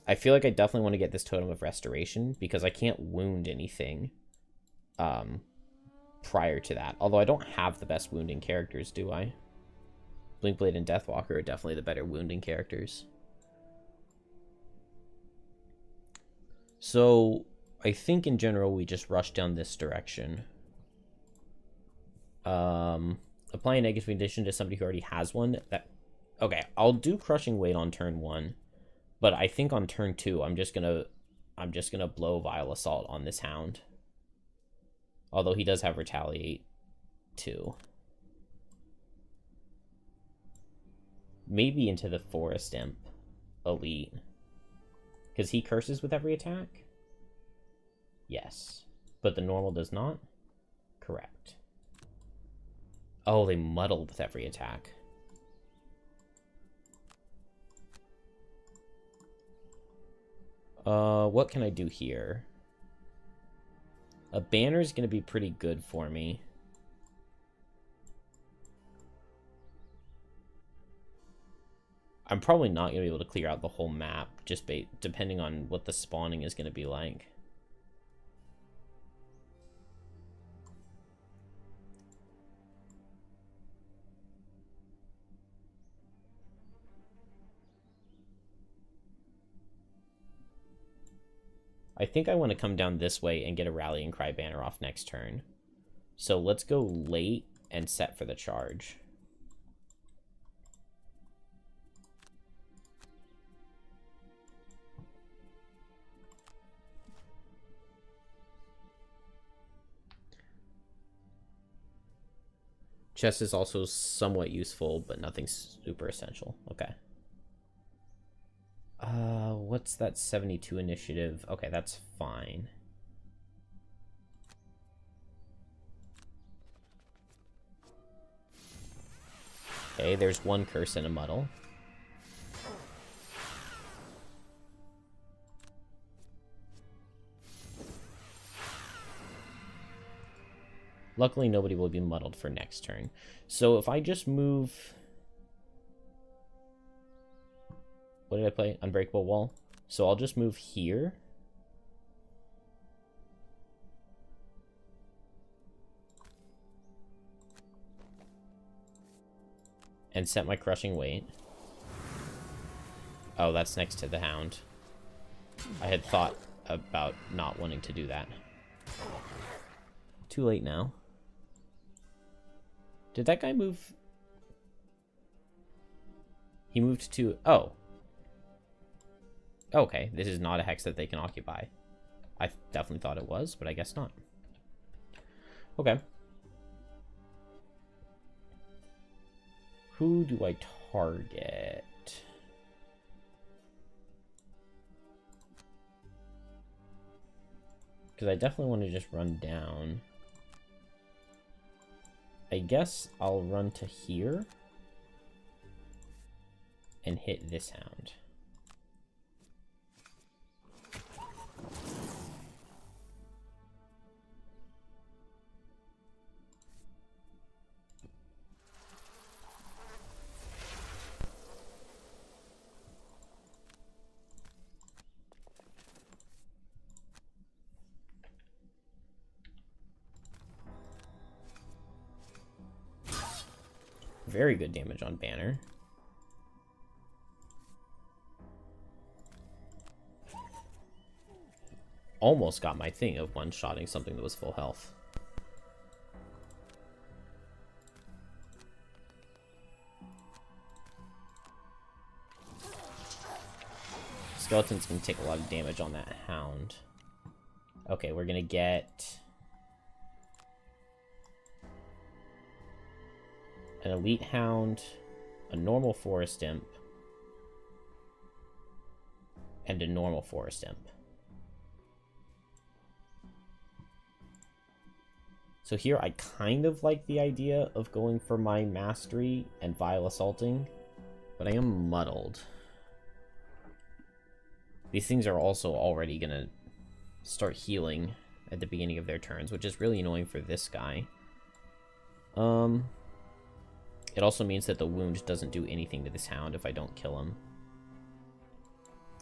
I feel like I definitely want to get this Totem of Restoration, because I can't wound anything prior to that. Although I don't have the best wounding characters, do I? Blinkblade and Deathwalker are definitely the better wounding characters. So I think in general we just rush down this direction. Apply a negative condition to somebody who already has one. Okay, I'll do Crushing Weight on turn 1, but I think on turn 2 I'm just gonna blow Vile Assault on this hound. Although he does have Retaliate too. Maybe into the Forest Imp elite, because he curses with every attack. Yes, but the normal does not. Correct. Oh, they muddled with every attack. What can I do here? A banner is going to be pretty good for me. I'm probably not going to be able to clear out the whole map, just depending on what the spawning is going to be like. I think I want to come down this way and get a Rallying Cry banner off next turn. So let's go late and set for the charge. Chess is also somewhat useful, but nothing super essential. Okay. What's that 72 initiative? Okay, that's fine. Okay, there's one curse and a muddle. Luckily, nobody will be muddled for next turn. So if I just move... What did I play? Unbreakable Wall. So I'll just move here. And set my Crushing Weight. Oh, that's next to the hound. I had thought about not wanting to do that. Too late now. Did that guy move? He moved to... Oh. Okay, this is not a hex that they can occupy. I definitely thought it was, but I guess not. Okay. Who do I target? Because I definitely want to just run down. I guess I'll run to here and hit this hound. Very good damage on Banner. Almost got my thing of one-shotting something that was full health. Skeleton's gonna take a lot of damage on that hound. Okay, we're gonna get an elite hound, a normal forest imp, and a normal forest imp. So here I kind of like the idea of going for my mastery and vile assaulting, but I am muddled. These things are also already gonna start healing at the beginning of their turns, which is really annoying for this guy. It also means that the wound doesn't do anything to this hound if I don't kill him.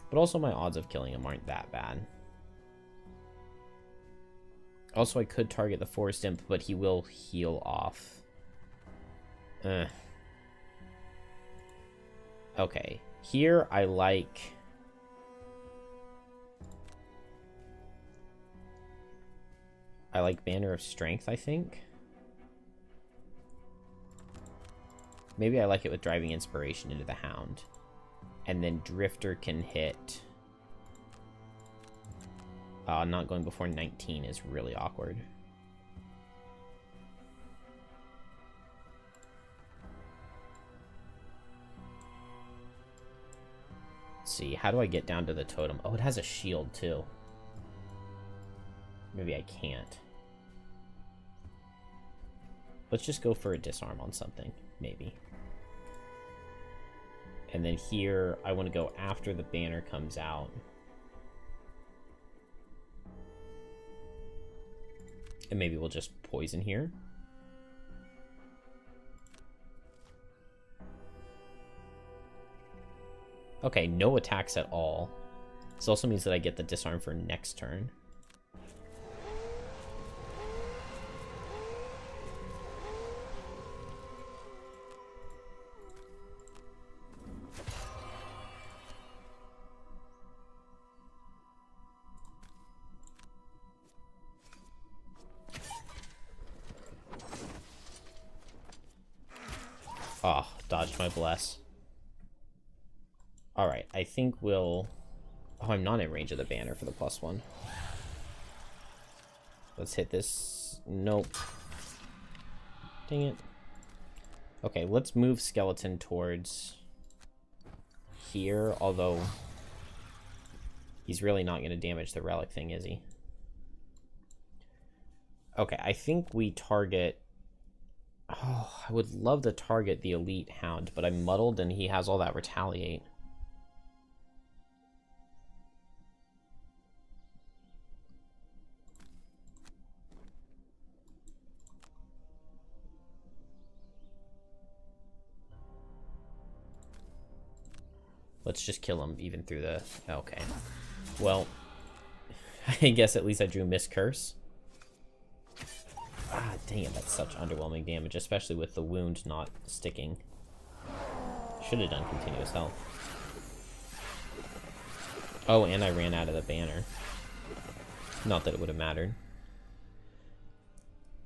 But also my odds of killing him aren't that bad. Also, I could target the forest imp, but he will heal off. Okay, here I like... Banner of Strength, I think. Maybe I like it with Driving Inspiration into the Hound. And then Drifter can hit... not going before 19 is really awkward. Let's see, how do I get down to the totem? Oh, it has a shield too. Maybe I can't. Let's just go for a disarm on something, maybe. And then here, I want to go after the banner comes out. And maybe we'll just poison here. Okay, no attacks at all. This also means that I get the disarm for next turn. Oh, dodged my bless. Alright, I think we'll... Oh, I'm not in range of the banner for the +1. Let's hit this. Nope. Dang it. Okay, let's move Skeleton towards here, although he's really not going to damage the relic thing, is he? Okay, I think we target... Oh, I would love to target the elite hound, but I'm muddled and he has all that retaliate. Let's just kill him even through the... Okay. Well, I guess at least I drew Miss Curse. Ah, dang it, that's such underwhelming damage, especially with the wound not sticking. Should have done continuous health. Oh, and I ran out of the banner. Not that it would have mattered.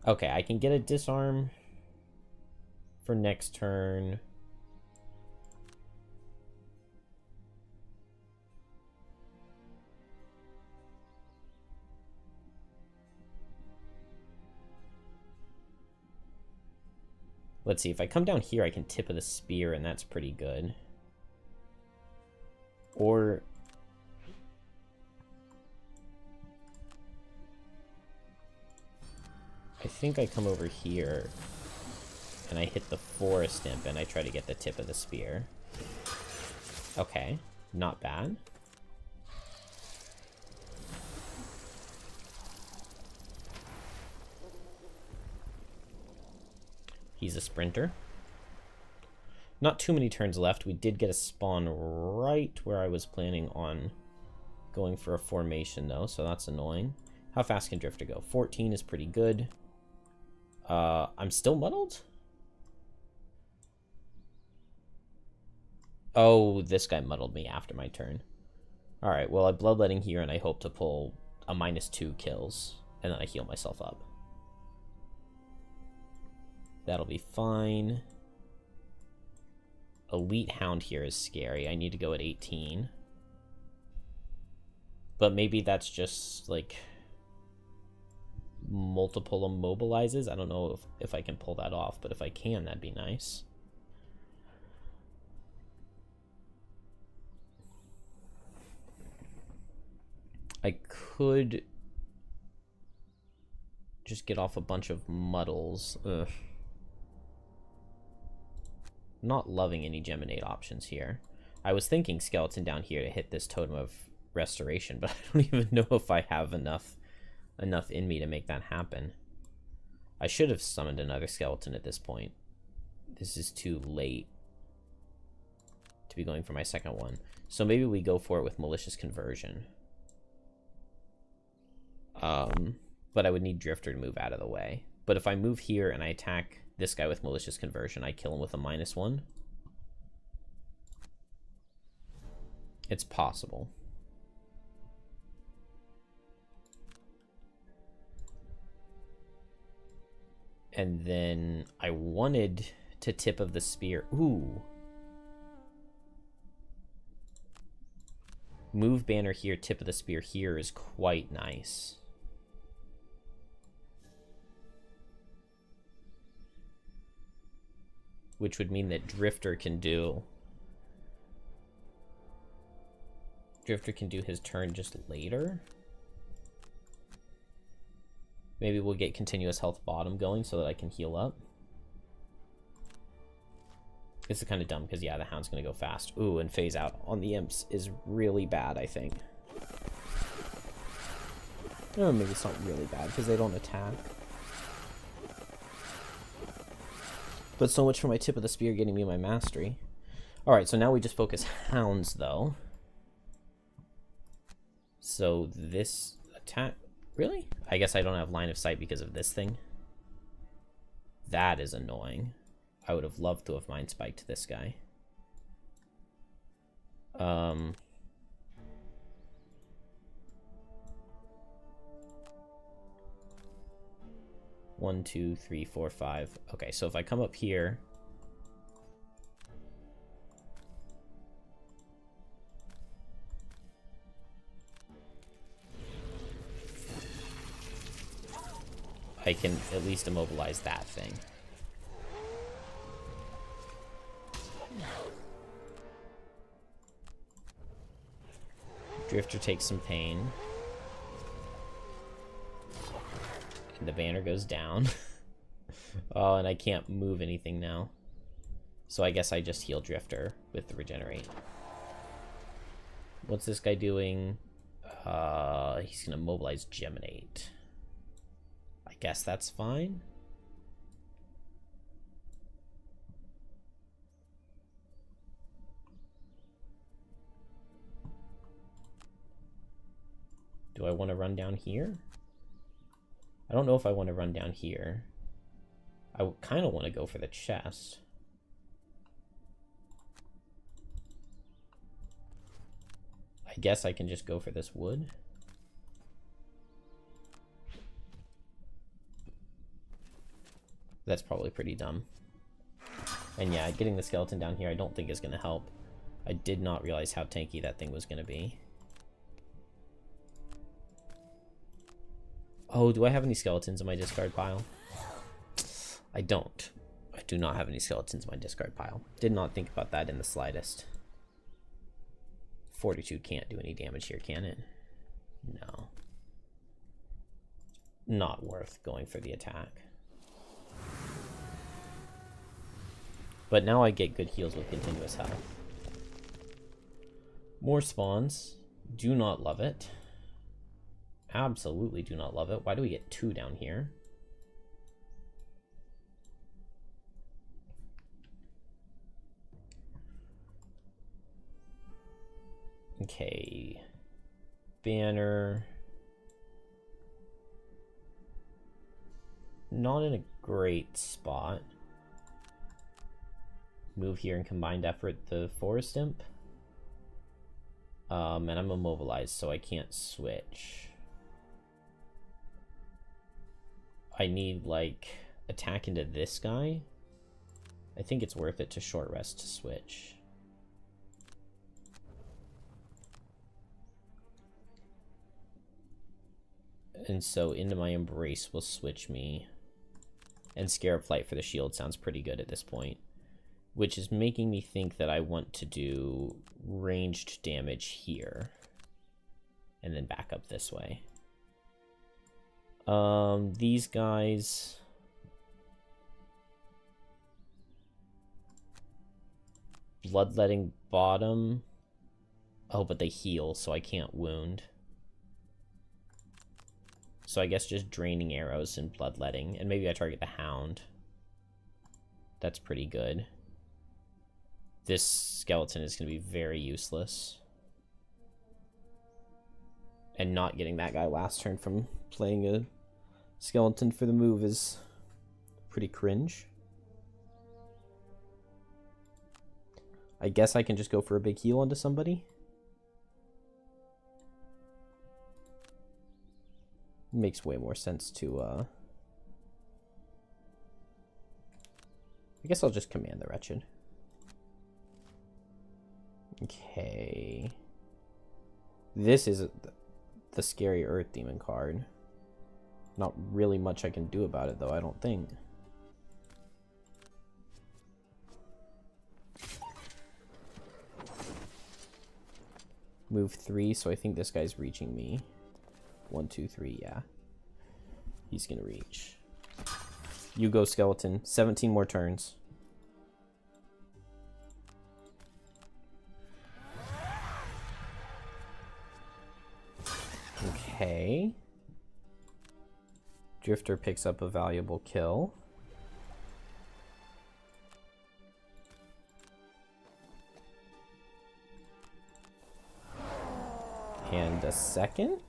Okay, I can get a disarm for next turn. Let's see, if I come down here, I can tip of the spear, and that's pretty good. Or... I think I come over here, and I hit the forest imp, and I try to get the tip of the spear. Okay, not bad. He's a sprinter. Not too many turns left. We did get a spawn right where I was planning on going for a formation, though, so that's annoying. How fast can Drifter go? 14 is pretty good. I'm still muddled? Oh, this guy muddled me after my turn. Alright, well, I bloodletting here, and I hope to pull a -2 kills, and then I heal myself up. That'll be fine. Elite Hound here is scary. I need to go at 18. But maybe that's just, like, multiple immobilizes. I don't know if I can pull that off, but if I can, that'd be nice. I could just get off a bunch of muddles. Ugh. Not loving any Geminate options here. I was thinking Skeleton down here to hit this Totem of Restoration, but I don't even know if I have enough in me to make that happen. I should have summoned another Skeleton at this point. This is too late to be going for my second one. So maybe we go for it with Malicious Conversion. But I would need Drifter to move out of the way. But if I move here and I attack this guy with Malicious Conversion, I kill him with a -1. It's possible. And then I wanted to tip of the spear. Ooh. Move banner here, tip of the spear here is quite nice. Which would mean that Drifter can do his turn just later. Maybe we'll get continuous health bottom going so that I can heal up. This is kind of dumb because, yeah, the Hound's going to go fast. Ooh, and phase out on the Imps is really bad, I think. Oh, maybe it's not really bad because they don't attack. But so much for my tip of the spear getting me my mastery. Alright, so now we just focus Hounds, though. So this attack... Really? I guess I don't have line of sight because of this thing. That is annoying. I would have loved to have Mind Spiked this guy. 1, 2, 3, 4, 5. Okay, so if I come up here, I can at least immobilize that thing. Drifter takes some pain. And the banner goes down. Oh, and I can't move anything now. So I guess I just heal Drifter with the regenerate. What's this guy doing? He's gonna mobilize Geminate. I guess that's fine. Do I want to run down here? I don't know if I want to run down here. I kind of want to go for the chest. I guess I can just go for this wood. That's probably pretty dumb. And yeah, getting the skeleton down here I don't think is going to help. I did not realize how tanky that thing was going to be. Oh, do I have any skeletons in my discard pile? I don't. I do not have any skeletons in my discard pile. Did not think about that in the slightest. Fortitude can't do any damage here, can it? No. Not worth going for the attack. But now I get good heals with continuous health. More spawns. Do not love it. Absolutely do not love it. Why do we get 2 down here? Okay. Banner. Not in a great spot. Move here and combined effort the Forest Imp. And I'm immobilized, so I can't switch. I need, like, attack into this guy. I think it's worth it to short rest to switch. And so into my Embrace will switch me. And Scarab Flight for the shield sounds pretty good at this point. Which is making me think that I want to do ranged damage here. And then back up this way. These guys... Bloodletting bottom. Oh, but they heal, so I can't wound. So I guess just draining arrows and bloodletting. And maybe I target the hound. That's pretty good. This skeleton is going to be very useless. And not getting that guy last turn from playing a skeleton for the move is pretty cringe. I guess I can just go for a big heal onto somebody. Makes way more sense to, I guess I'll just command the Wretched. Okay. This is the scary Earth Demon card. Not really much I can do about it, though, I don't think. Move 3, so I think this guy's reaching me. 1, 2, 3, yeah. He's gonna reach. You go, skeleton. 17 more turns. Okay. Drifter picks up a valuable kill. And a second?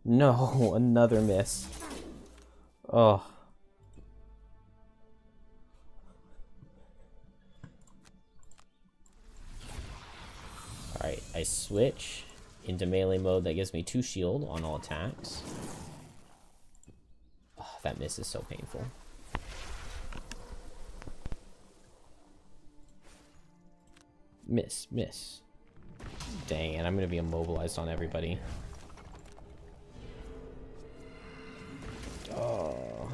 No, another miss. Oh. Alright, I switch into melee mode. That gives me 2 shield on all attacks. Oh, that miss is so painful. Miss, miss. Dang it, I'm gonna be immobilized on everybody. Oh.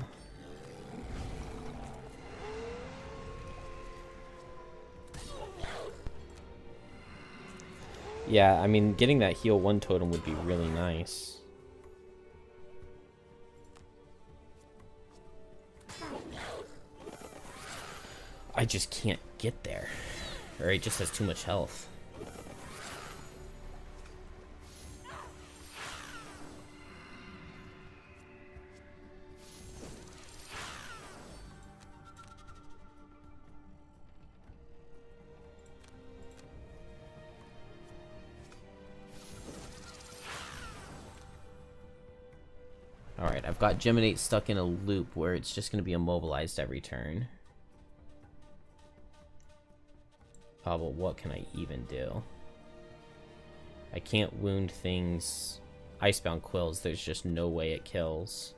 Yeah, I mean, getting that heal 1 totem would be really nice. I just can't get there. Or he just has too much health. Alright, I've got Geminate stuck in a loop where it's just going to be immobilized every turn. Oh, but what can I even do? I can't wound things. Icebound Quills, there's just no way it kills.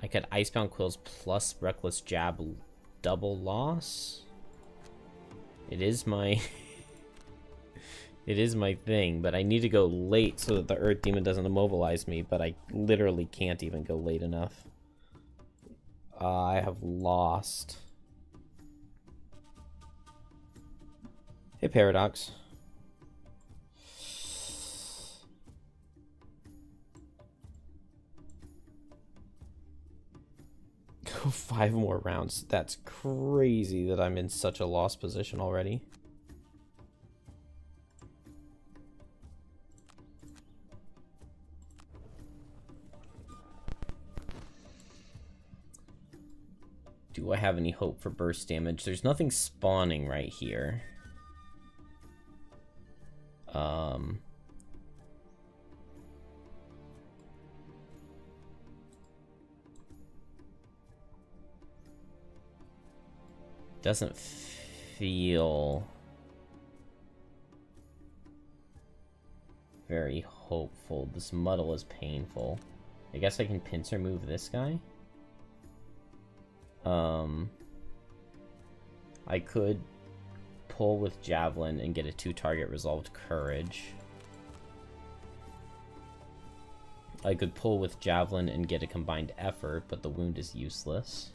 I could Icebound Quills plus Reckless Jab double loss? It is my... It is my thing, but I need to go late so that the Earth Demon doesn't immobilize me, but I literally can't even go late enough. I have lost. Hey, Paradox. Go 5 more rounds. That's crazy that I'm in such a lost position already. Do I have any hope for burst damage? There's nothing spawning right here. Doesn't feel very hopeful. This muddle is painful. I guess I can pincer move this guy. I could pull with Javelin and get a 2-target resolved courage. I could pull with Javelin and get a combined effort, but the wound is useless.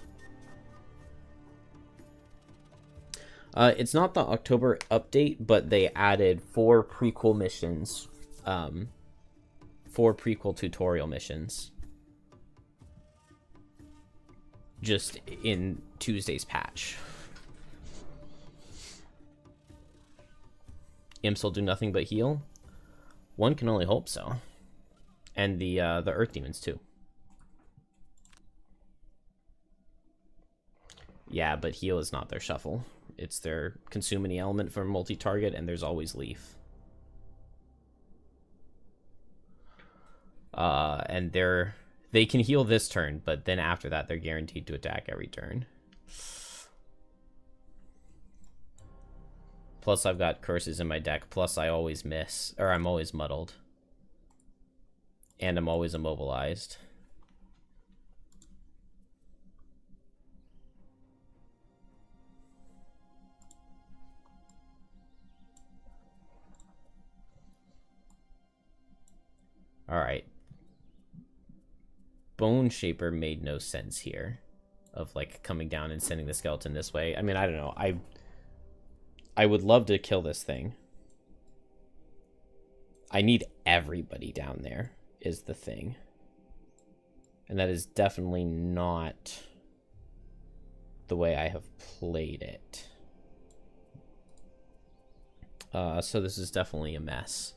It's not the October update, but they added 4 prequel missions. 4 prequel tutorial missions. Just in Tuesday's patch. Imps will do nothing but heal. One can only hope so. And the Earth Demons too. Yeah, but heal is not their shuffle. It's their consume any element for multi-target, and there's always leaf. And they can heal this turn, but then after that, they're guaranteed to attack every turn. Plus, I've got curses in my deck. Plus, I always miss, or I'm always muddled. And I'm always immobilized. Alright. Bone Shaper made no sense here. Of, like, coming down and sending the skeleton this way. I mean, I don't know. I would love to kill this thing. I need everybody down there, is the thing. And that is definitely not the way I have played it. So this is definitely a mess.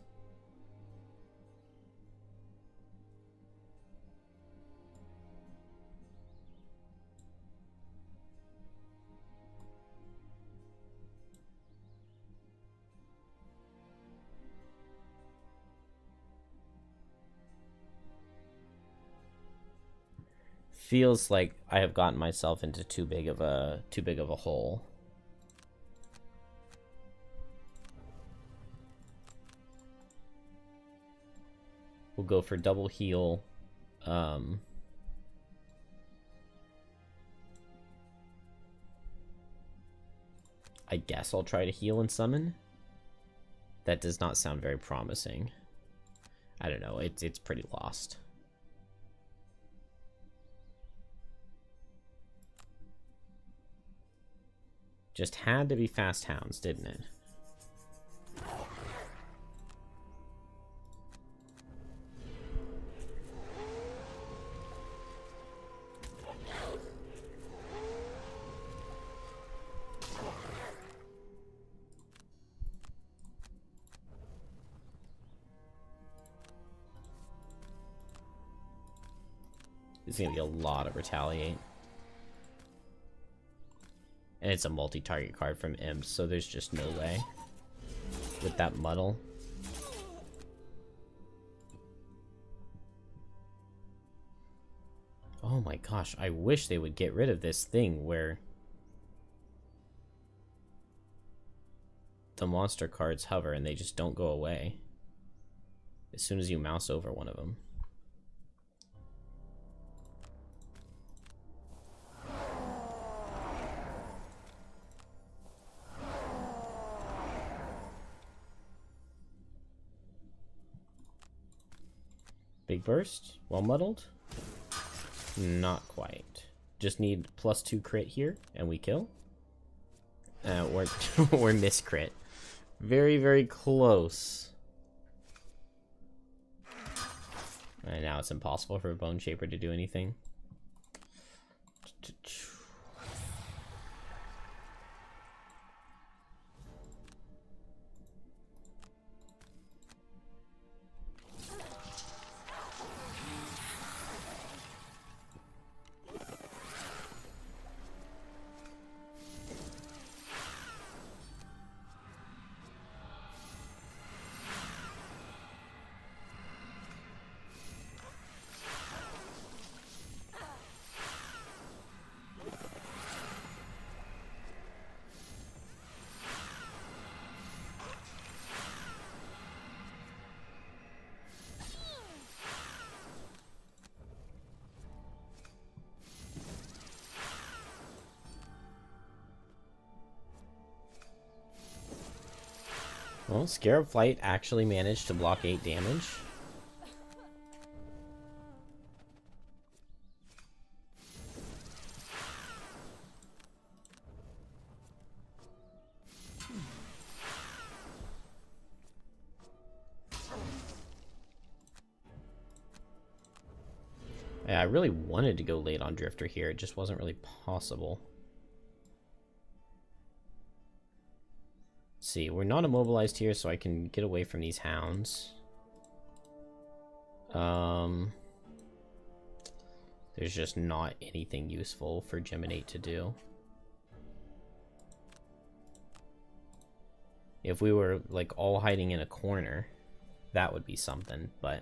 Feels like I have gotten myself into too big of a hole. We'll go for double heal. I guess I'll try to heal and summon. That does not sound very promising. I don't know, it's pretty lost. Just had to be fast hounds, didn't it? There's gonna be a lot of retaliate. And it's a multi-target card from Imps, so there's just no way. With that muddle. Oh my gosh, I wish they would get rid of this thing where the monster cards hover and they just don't go away as soon as you mouse over one of them. Big burst? Well muddled? Not quite. just need +2 crit here, and we kill. Or miss crit. Very, very close. And now it's impossible for a Bone Shaper to do anything. Well, Scarab Flight actually managed to block 8 damage. Yeah, I really wanted to go late on Drifter here. It just wasn't really possible. See, we're not immobilized here, so I can get away from these hounds. There's just not anything useful for Geminate to do. If we were, like, all hiding in a corner, that would be something, but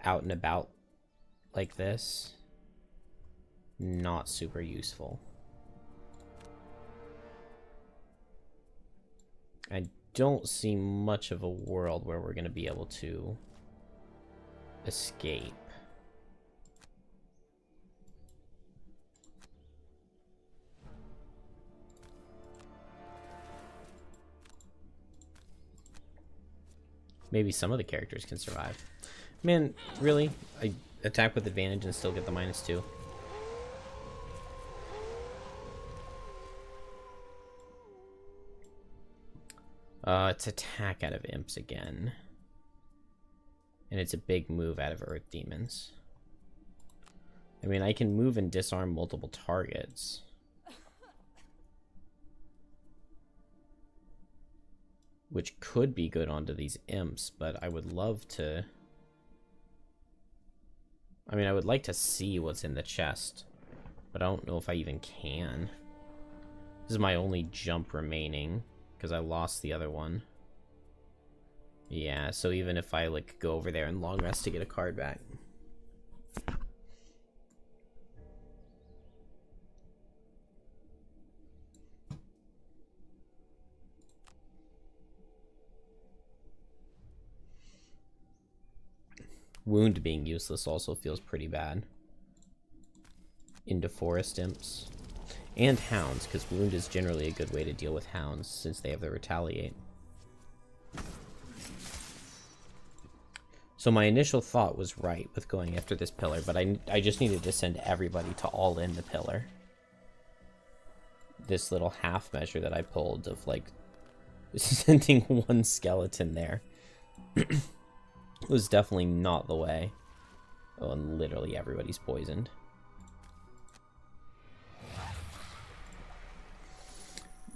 out and about like this, not super useful. I don't see much of a world where we're going to be able to escape. Maybe some of the characters can survive. Man, really? I attack with advantage and still get the -2. It's attack out of imps again. And it's a big move out of earth demons. I mean, I can move and disarm multiple targets. Which could be good onto these imps, but I would love to... I mean, I would like to see what's in the chest, but I don't know if I even can. This is my only jump remaining, because I lost the other one. Yeah, so even if I, like, go over there and long rest to get a card back. Wound being useless also feels pretty bad. Into forest imps. And hounds, because wound is generally a good way to deal with hounds, since they have the retaliate. So my initial thought was right with going after this pillar, but I just needed to send everybody to all in the pillar. This little half measure that I pulled of, like, sending one skeleton there was definitely not the way. Oh, and literally everybody's poisoned.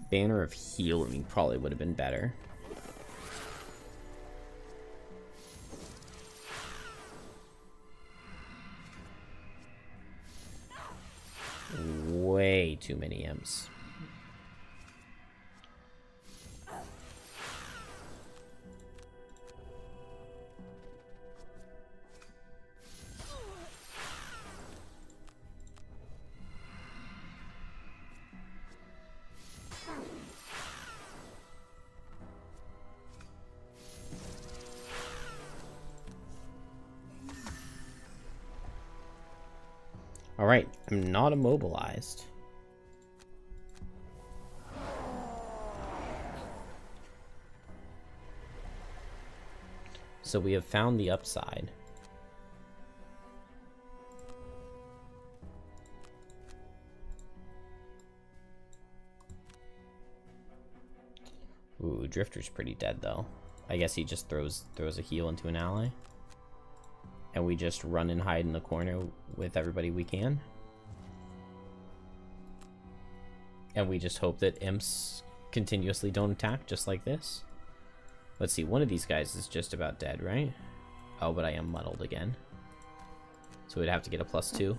Banner of Healing probably would have been better. Way too many imps. Alright, I'm not immobilized. So we have found the upside. Ooh, Drifter's pretty dead though. I guess he just throws a heal into an ally. And we just run and hide in the corner with everybody we can. And we just hope that imps continuously don't attack, just like this. Let's see, one of these guys is just about dead, right? Oh, but I am muddled again. So we'd have to get a +2.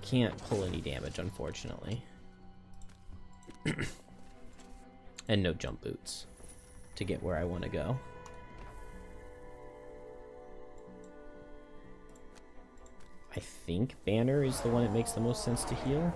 Can't pull any damage, unfortunately. And no jump boots to get where I want to go. I think Banner is the one that makes the most sense to heal.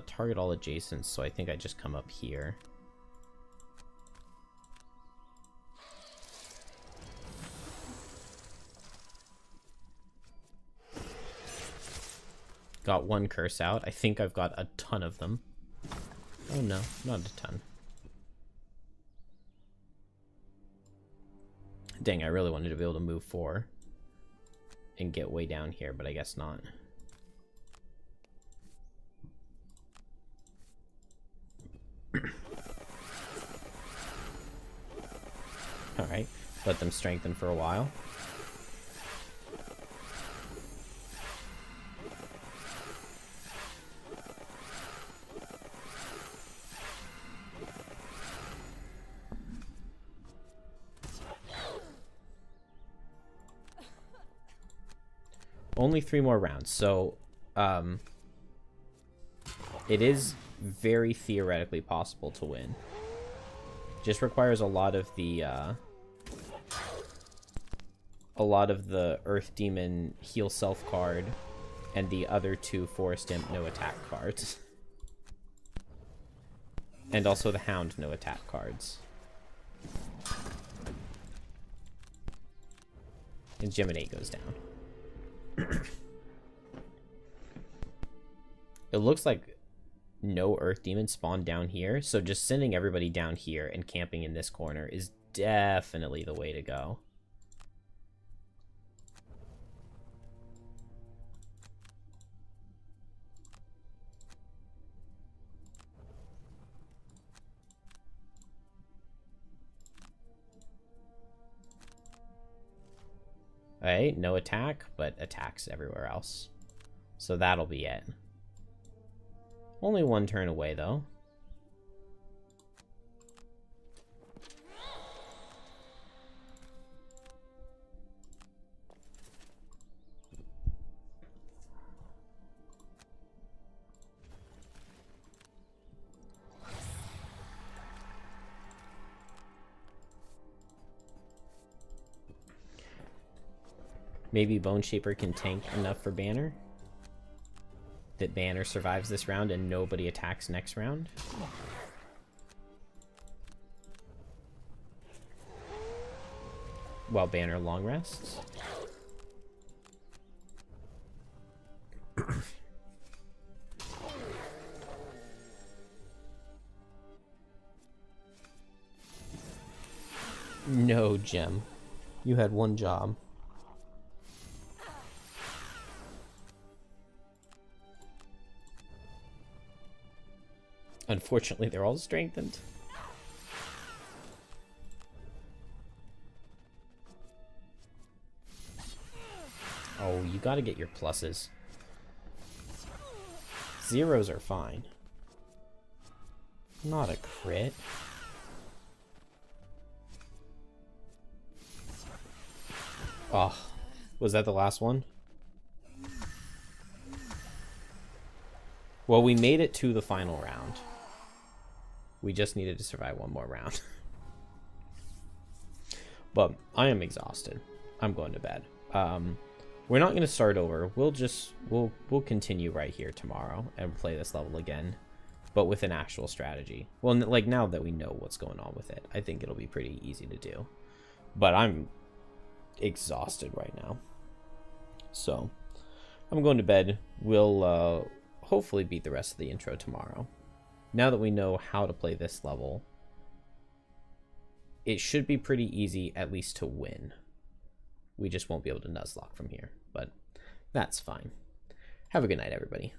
Target all adjacents, so I think I just come up here. Got one curse out. I think I've got a ton of them. Oh no, not a ton. Dang, I really wanted to be able to move 4 and get way down here, but I guess not. Alright, let them strengthen for a while. Only 3 more rounds, so it is very theoretically possible to win. Just requires a lot of the Earth Demon heal self card and the other 2 Forest Imp no attack cards. And also the Hound no attack cards. And Geminate goes down. It looks like no Earth Demons spawn down here, so just sending everybody down here and camping in this corner is definitely the way to go. Alright, no attack, but attacks everywhere else. So that'll be it. Only 1 turn away, though. Maybe Bone Shaper can tank enough for Banner? That Banner survives this round and nobody attacks next round? While Banner long rests? No, Gem. You had one job. Unfortunately, they're all strengthened. Oh, you gotta get your pluses. Zeros are fine. Not a crit. Oh, was that the last one? Well, we made it to the final round. We just needed to survive 1 more round. But I am exhausted. I'm going to bed. We're not going to start over. We'll continue right here tomorrow and play this level again, but with an actual strategy. Well, like now that we know what's going on with it, I think it'll be pretty easy to do. But I'm exhausted right now. So I'm going to bed. We'll hopefully beat the rest of the intro tomorrow. Now that we know how to play this level, it should be pretty easy, at least to win. We just won't be able to Nuzlocke from here, but that's fine. Have a good night, everybody.